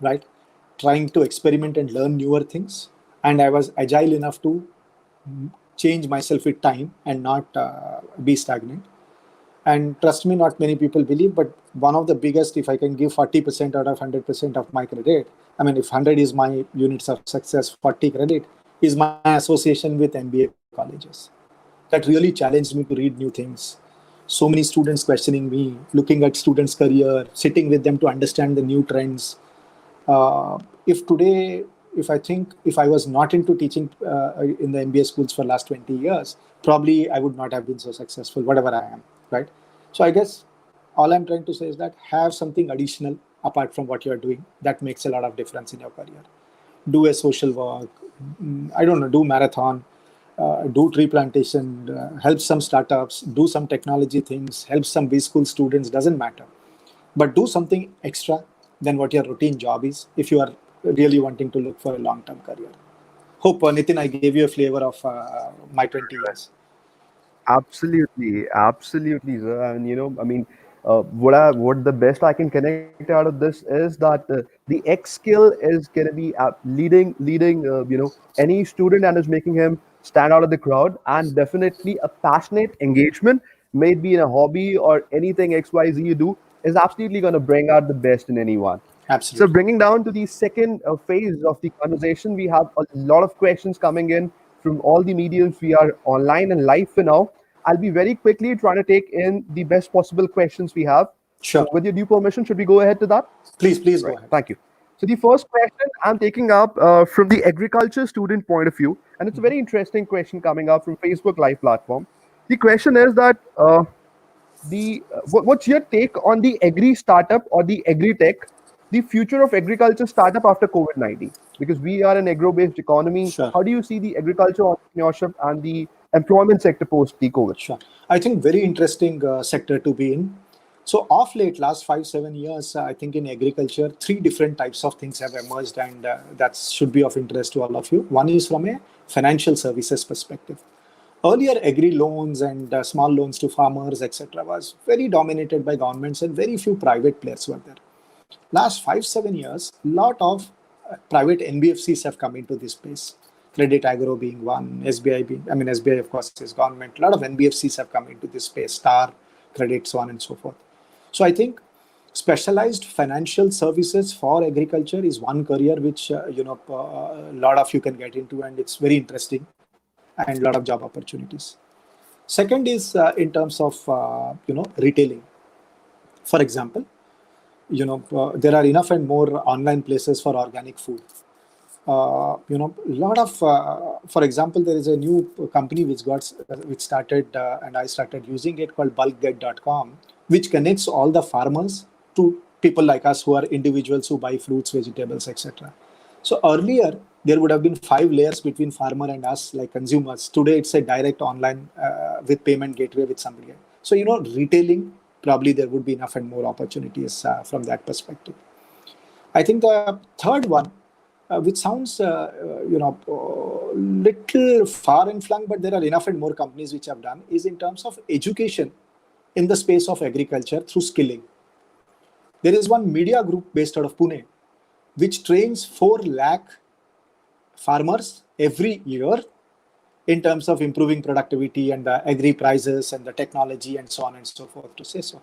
right? Trying to experiment and learn newer things. And I was agile enough to change myself with time and not be stagnant. And trust me, not many people believe, but one of the biggest, if I can give 40% out of 100% of my credit, I mean, if 100 is my units of success, 40 credit is my association with MBA colleges. That really challenged me to read new things. So many students questioning me, looking at students' career, sitting with them to understand the new trends. If today, if I was not into teaching in the MBA schools for last 20 years, probably I would not have been so successful, whatever I am, right? So I guess all I'm trying to say is that have something additional apart from what you're doing that makes a lot of difference in your career. Do a social work, I don't know, do marathon, do tree plantation, help some startups, do some technology things, help some B school students, doesn't matter. But do something extra than what your routine job is if you are really wanting to look for a long-term career. Hope, Nitin, I gave you a flavor of my 20 years. Absolutely, absolutely, sir. And I mean, what the best I can connect out of this is that the X skill is gonna be leading any student and is making him stand out of the crowd. And definitely a passionate engagement, may it be in a hobby or anything XYZ you do, is absolutely gonna bring out the best in anyone. So, Absolutely. bringing down to the second phase of the conversation, we have a lot of questions coming in from all the mediums. We are online and live for now. I'll be very quickly trying to take in the best possible questions we have. Sure. So, with your due permission, should we go ahead to that? Please go Right. ahead. Thank you. So, the first question I'm taking up from the agriculture student point of view, and it's a very interesting question coming up from Facebook Live platform. The question is that what's your take on the agri startup or the agri tech, the future of agriculture startup after COVID-19? Because we are an agro-based economy. Sure. How do you see the agriculture entrepreneurship and the employment sector post the COVID? Sure. I think very interesting sector to be in. So of late, last 5-7 years, I think in agriculture, 3 different types of things have emerged, and that should be of interest to all of you. One is from a financial services perspective. Earlier, agri loans and small loans to farmers, etc., was very dominated by governments, and very few private players were there. Last 5-7 years, lot of private NBFCs have come into this space. Credit Agro being one, SBI being, I mean, SBI of course is government. A lot of NBFCs have come into this space, Star, Credit, so on and so forth. So I think specialized financial services for agriculture is one career which a lot of you can get into, and it's very interesting and a lot of job opportunities. Second is in terms of retailing. For example, there are enough and more online places for organic food. A lot of, for example, there is a new company which started, and I started using it, called bulkget.com, which connects all the farmers to people like us who are individuals who buy fruits, vegetables, etc. So earlier, there would have been 5 layers between farmer and us, like consumers. Today, it's a direct online with payment gateway with somebody. So, retailing, probably there would be enough and more opportunities from that perspective. I think the third one, which sounds little far and flung, but there are enough and more companies which have done, is in terms of education in the space of agriculture through skilling. There is one media group based out of Pune, which trains 4 lakh farmers every year in terms of improving productivity and the agri prices and the technology and so on and so forth, to say so.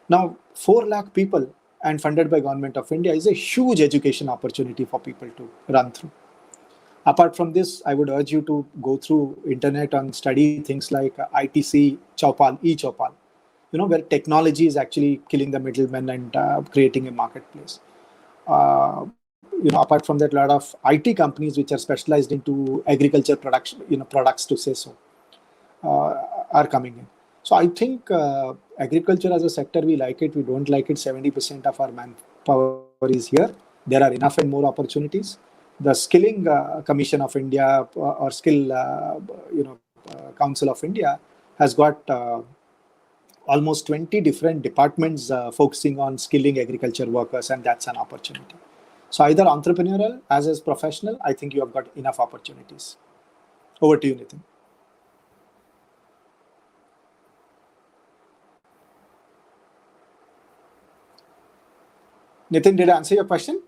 Now, 4 lakh people and funded by Government of India is a huge education opportunity for people to run through. Apart from this, I would urge you to go through internet and study things like ITC Chaupal, e-Chaupal, where technology is actually killing the middlemen and creating a marketplace. Apart from that, a lot of IT companies which are specialized into agriculture production, products, to say so. are coming in. So I think agriculture as a sector, we like it, we don't like it. 70% of our manpower is here. There are enough and more opportunities. The Skilling Commission of India or Skill Council of India has got almost 20 different departments focusing on skilling agriculture workers, and that's an opportunity. So either entrepreneurial as professional, I think you have got enough opportunities. Over to you, Nitin. Nitin, did I answer your question?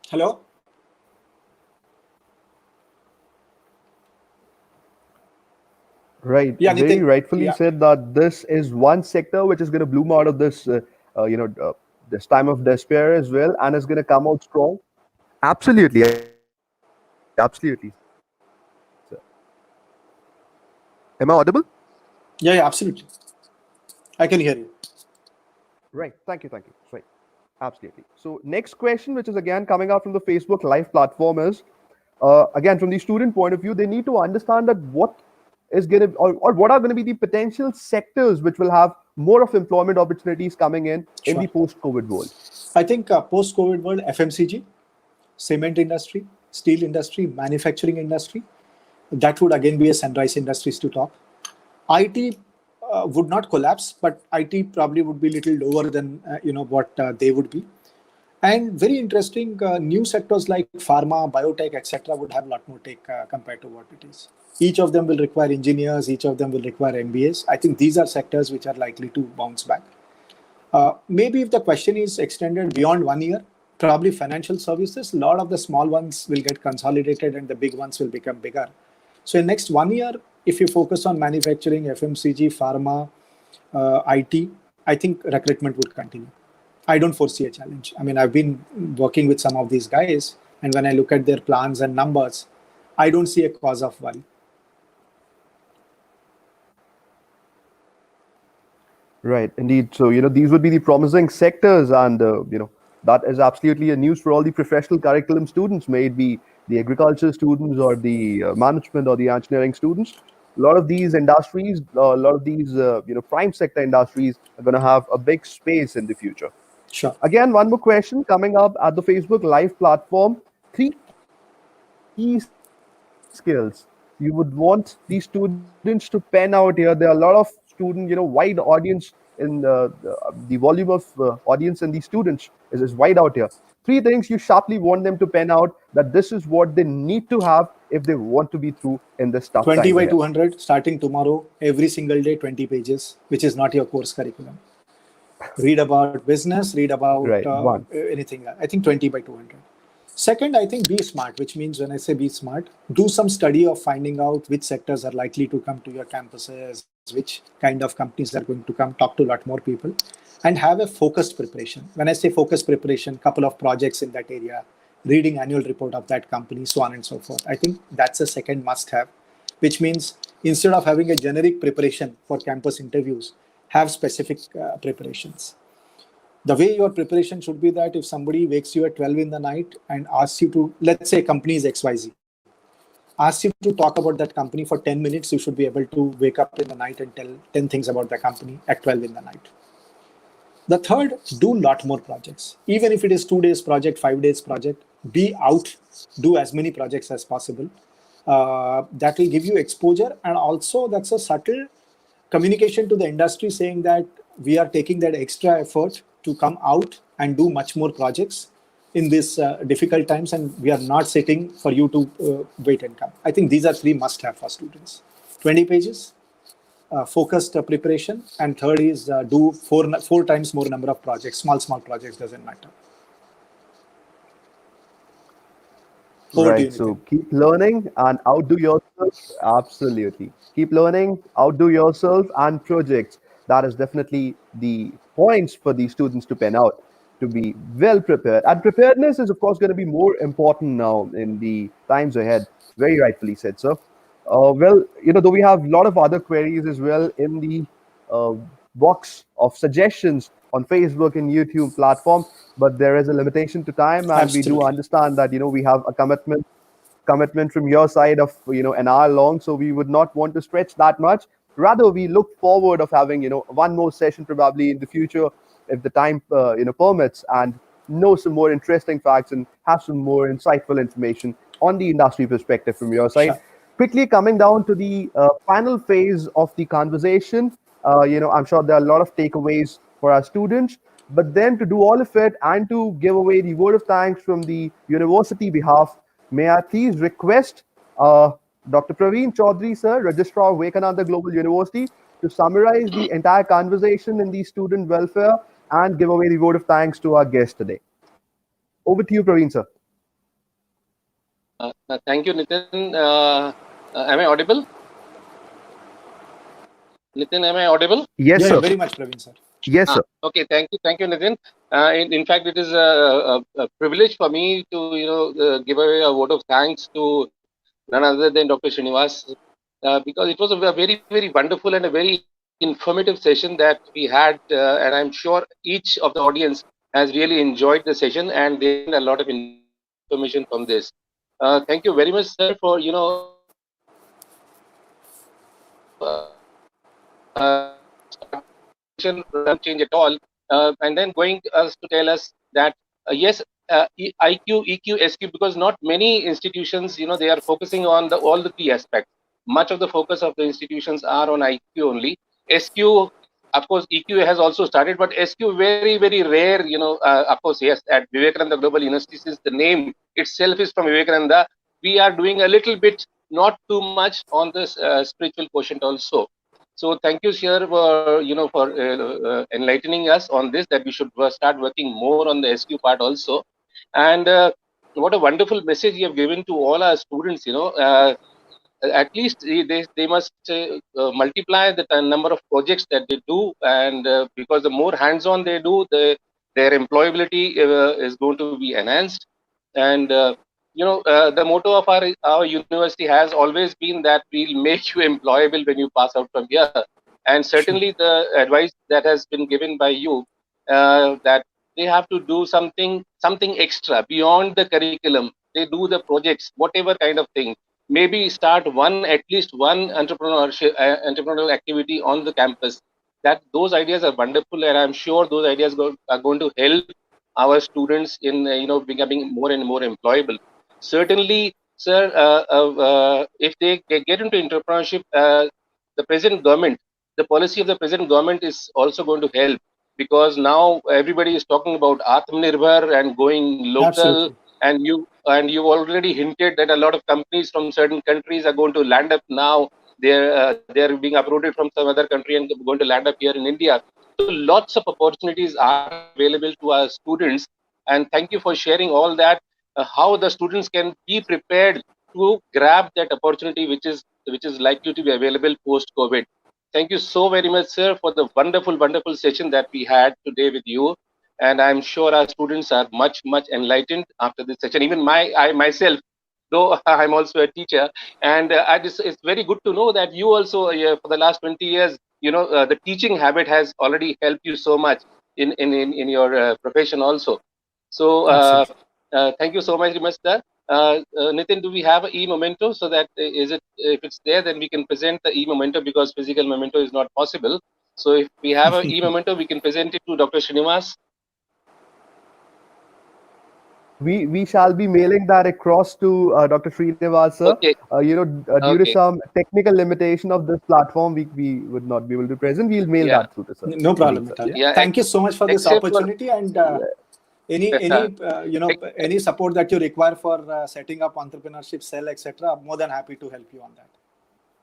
Hello? Right. Yeah, Very Nitin. rightfully Yeah. said that this is one sector which is going to bloom out of this, this time of despair as well, and is going to come out strong. Absolutely, absolutely. Sir. Am I audible? Yeah, absolutely. I can hear you. Right. Thank you. Right. Absolutely. So next question, which is again coming up from the Facebook Live platform, is again from the student point of view, they need to understand that what is going to or what are going to be the potential sectors which will have more of employment opportunities coming in Sure. the post-COVID world. I think post-COVID world, FMCG, cement industry, steel industry, manufacturing industry, that would again be a sunrise industries to talk. IT would not collapse, but IT probably would be a little lower than what they would be. And very interesting, new sectors like pharma, biotech, etc., would have a lot more take compared to what it is. Each of them will require engineers. Each of them will require MBAs. I think these are sectors which are likely to bounce back. Maybe if the question is extended beyond 1 year, probably financial services, a lot of the small ones will get consolidated and the big ones will become bigger. So in next 1 year, if you focus on manufacturing, FMCG, pharma, IT, I think recruitment would continue. I don't foresee a challenge. I mean, I've been working with some of these guys, and when I look at their plans and numbers, I don't see a cause of worry. Right, indeed. So, these would be the promising sectors, and, that is absolutely a news for all the professional curriculum students, may it be the agriculture students or the management or the engineering students. A lot of these industries, a lot of these, prime sector industries are going to have a big space in the future. Sure. Again, one more question coming up at the Facebook Live platform. 3 key skills you would want these students to pen out here. There are a lot of student, wide audience in the volume of audience and the students is wide out here. 3 things you sharply want them to pen out that this is what they need to have if they want to be through in this tough 20 time by ahead. 200 starting tomorrow, every single day, 20 pages, which is not your course curriculum. Read about business, read about Right, one. anything. I think 20 by 200. Second, I think be smart, which means when I say be smart, do some study of finding out which sectors are likely to come to your campuses, which kind of companies are going to come, talk to a lot more people, and have a focused preparation. When I say focused preparation, couple of projects in that area, reading annual report of that company, so on and so forth. I think that's a second must have, which means instead of having a generic preparation for campus interviews, have specific preparations. The way your preparation should be that if somebody wakes you at 12 in the night and asks you to, let's say company is XYZ, asks you to talk about that company for 10 minutes, you should be able to wake up in the night and tell 10 things about the company at 12 in the night. The third, do a lot more projects. Even if it is 2 days project, 5 days project, be out, do as many projects as possible. That will give you exposure, and also that's a subtle communication to the industry saying that we are taking that extra effort to come out and do much more projects in these difficult times, and we are not sitting for you to wait and come. I think these are 3 must-have for students. 20 pages, focused preparation, and third is do four times more number of projects. Small projects, doesn't matter. Right. So keep learning and outdo yourself. Absolutely. Keep learning, outdo yourself, and projects. That is definitely the points for the students to pen out to be well prepared. And preparedness is, of course, going to be more important now in the times ahead. Very rightfully said, sir. Well, though we have a lot of other queries as well in the uh, box of suggestions on Facebook and YouTube platform, but there is a limitation to time, and we do Absolutely. understand that we have a commitment commitment from your side of an hour long, so we would not want to stretch that much. Rather, we look forward of having one more session probably in the future if the time permits, and know some more interesting facts and have some more insightful information on the industry perspective from your side. Sure. Quickly coming down to the final phase of the conversation, I'm sure there are a lot of takeaways for our students. But then to do all of it and to give away the word of thanks from the university behalf, may I please request Dr. Praveen Chaudhary, sir, Registrar of Vivekananda Global University, to summarize the entire conversation in the student welfare and give away the vote of thanks to our guest today. Over to you, Praveen, sir. Thank you, Nitin. Am I audible? Nitin, am I audible? Yes, Yeah, sir. very much, Praveen, sir. Yes, sir. Okay, thank you, Nitin. In fact, it is a privilege for me to give away a vote of thanks to none other than Dr. Srinivas, because it was a very, very wonderful and a very informative session that we had, and I'm sure each of the audience has really enjoyed the session and they gained a lot of information from this. Thank you very much, sir, for change at all, and then going us to tell us that yes, IQ, EQ, SQ, because not many institutions, they are focusing on all the three aspects. Much of the focus of the institutions are on IQ only. SQ, of course, EQ has also started, but SQ very, very rare. Of course, yes, at Vivekananda Global University, since the name itself is from Vivekananda, we are doing a little bit, not too much on this spiritual quotient also. So thank you, sir, for enlightening us on this, that we should start working more on the SQ part also. And what a wonderful message you have given to all our students. At least they must multiply the number of projects that they do, and because the more hands-on they do, their employability is going to be enhanced. And the motto of our university has always been that we'll make you employable when you pass out from here. And certainly the advice that has been given by you, that they have to do something extra beyond the curriculum. They do the projects, whatever kind of thing. Maybe start at least one entrepreneurial activity on the campus. That those ideas are wonderful, and I'm sure those ideas are going to help our students in becoming more and more employable. Certainly, sir, if they get into entrepreneurship, the present government, the policy of the present government is also going to help, because now everybody is talking about Atmanirbhar and going local. Absolutely. And you've already hinted that a lot of companies from certain countries are going to land up now. They're being uprooted from some other country and going to land up here in India. So lots of opportunities are available to our students. And thank you for sharing all that. How the students can be prepared to grab that opportunity, which is likely to be available post COVID. Thank you so very much, sir, for the wonderful session that we had today with you. And I'm sure our students are much enlightened after this session. Even I myself, though I'm also a teacher, and it's very good to know that you also, for the last 20 years, the teaching habit has already helped you so much in your profession also. So thank you so much, sir. Nitin, do we have an e-memento? So that if it's there, then we can present the e-memento, because physical memento is not possible. So if we have an e-memento, we can present it to Dr. Srinivas. We shall be mailing that across to Dr. Srinivas, sir. Okay. Due to some technical limitation of this platform, we would not be able to present. We'll mail that through to sir. No problem at all. Yeah. Thank you so much for this opportunity, and any support that you require for setting up entrepreneurship cell, etc. I'm more than happy to help you on that.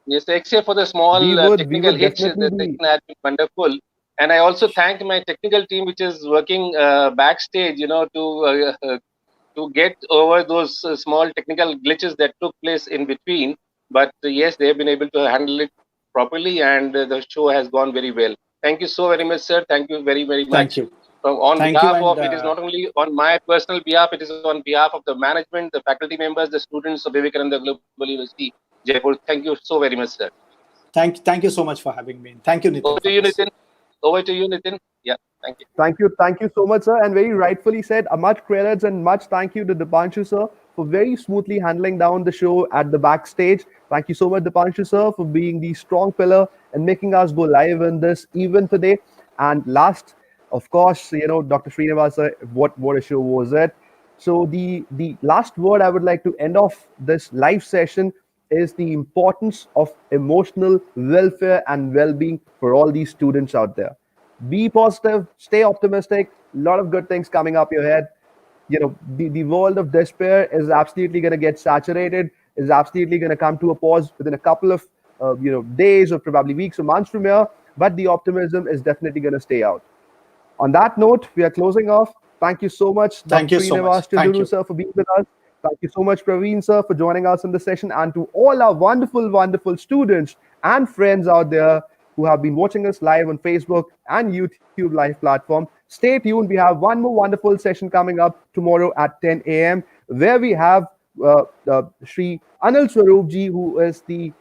Yes, except for the small technical hitch, the technical has been wonderful. And I also thank my technical team, which is working backstage, to get over those small technical glitches that took place in between. But yes, they have been able to handle it properly, and the show has gone very well. Thank you so very much, sir. Thank you very, very much. Thank you. On behalf of, it is not only on my personal behalf, it is on behalf of the management, the faculty members, the students of Vivekananda Global University, Jaipur. Thank you so very much, sir. Thank you so much for having me. Thank you, Nitin. Over to you, Nitin. Over to you, Nitin. Yeah, thank you. Thank you so much, sir. And very rightfully said, much credits and much thank you to Dipanshu, sir, for very smoothly handling down the show at the backstage. Thank you so much, Dipanshu sir, for being the strong pillar and making us go live in this event today. And last, of course, Dr. Srinivas sir, what a show was it? So the last word I would like to end off this live session is the importance of emotional welfare and well-being for all these students out there. Be positive, stay optimistic. A lot of good things coming up your head. The world of despair is absolutely going to get saturated, is absolutely going to come to a pause within a couple of days or probably weeks or months from here, but the optimism is definitely going to stay out. On that note, we are closing off. Thank you so much, Thank Dr. you so much. Srinivas Thank Chunduru you. sir, for being with us. Thank you so much, Praveen sir, for joining us in the session, and to all our wonderful, wonderful students and friends out there who have been watching us live on Facebook and YouTube live platform. Stay tuned. We have one more wonderful session coming up tomorrow at 10 a.m. where we have Shri Anil Swaroopji, who is the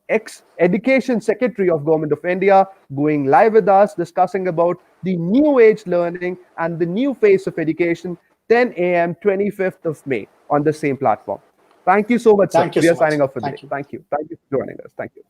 ex-education secretary of Government of India, going live with us, discussing about the new age learning and the new face of education, 10 a.m. 25th of May on the same platform. Thank you so much, sir. Thank you We so are signing much. off for the day. Thank you. Thank you. Thank you for joining us. Thank you.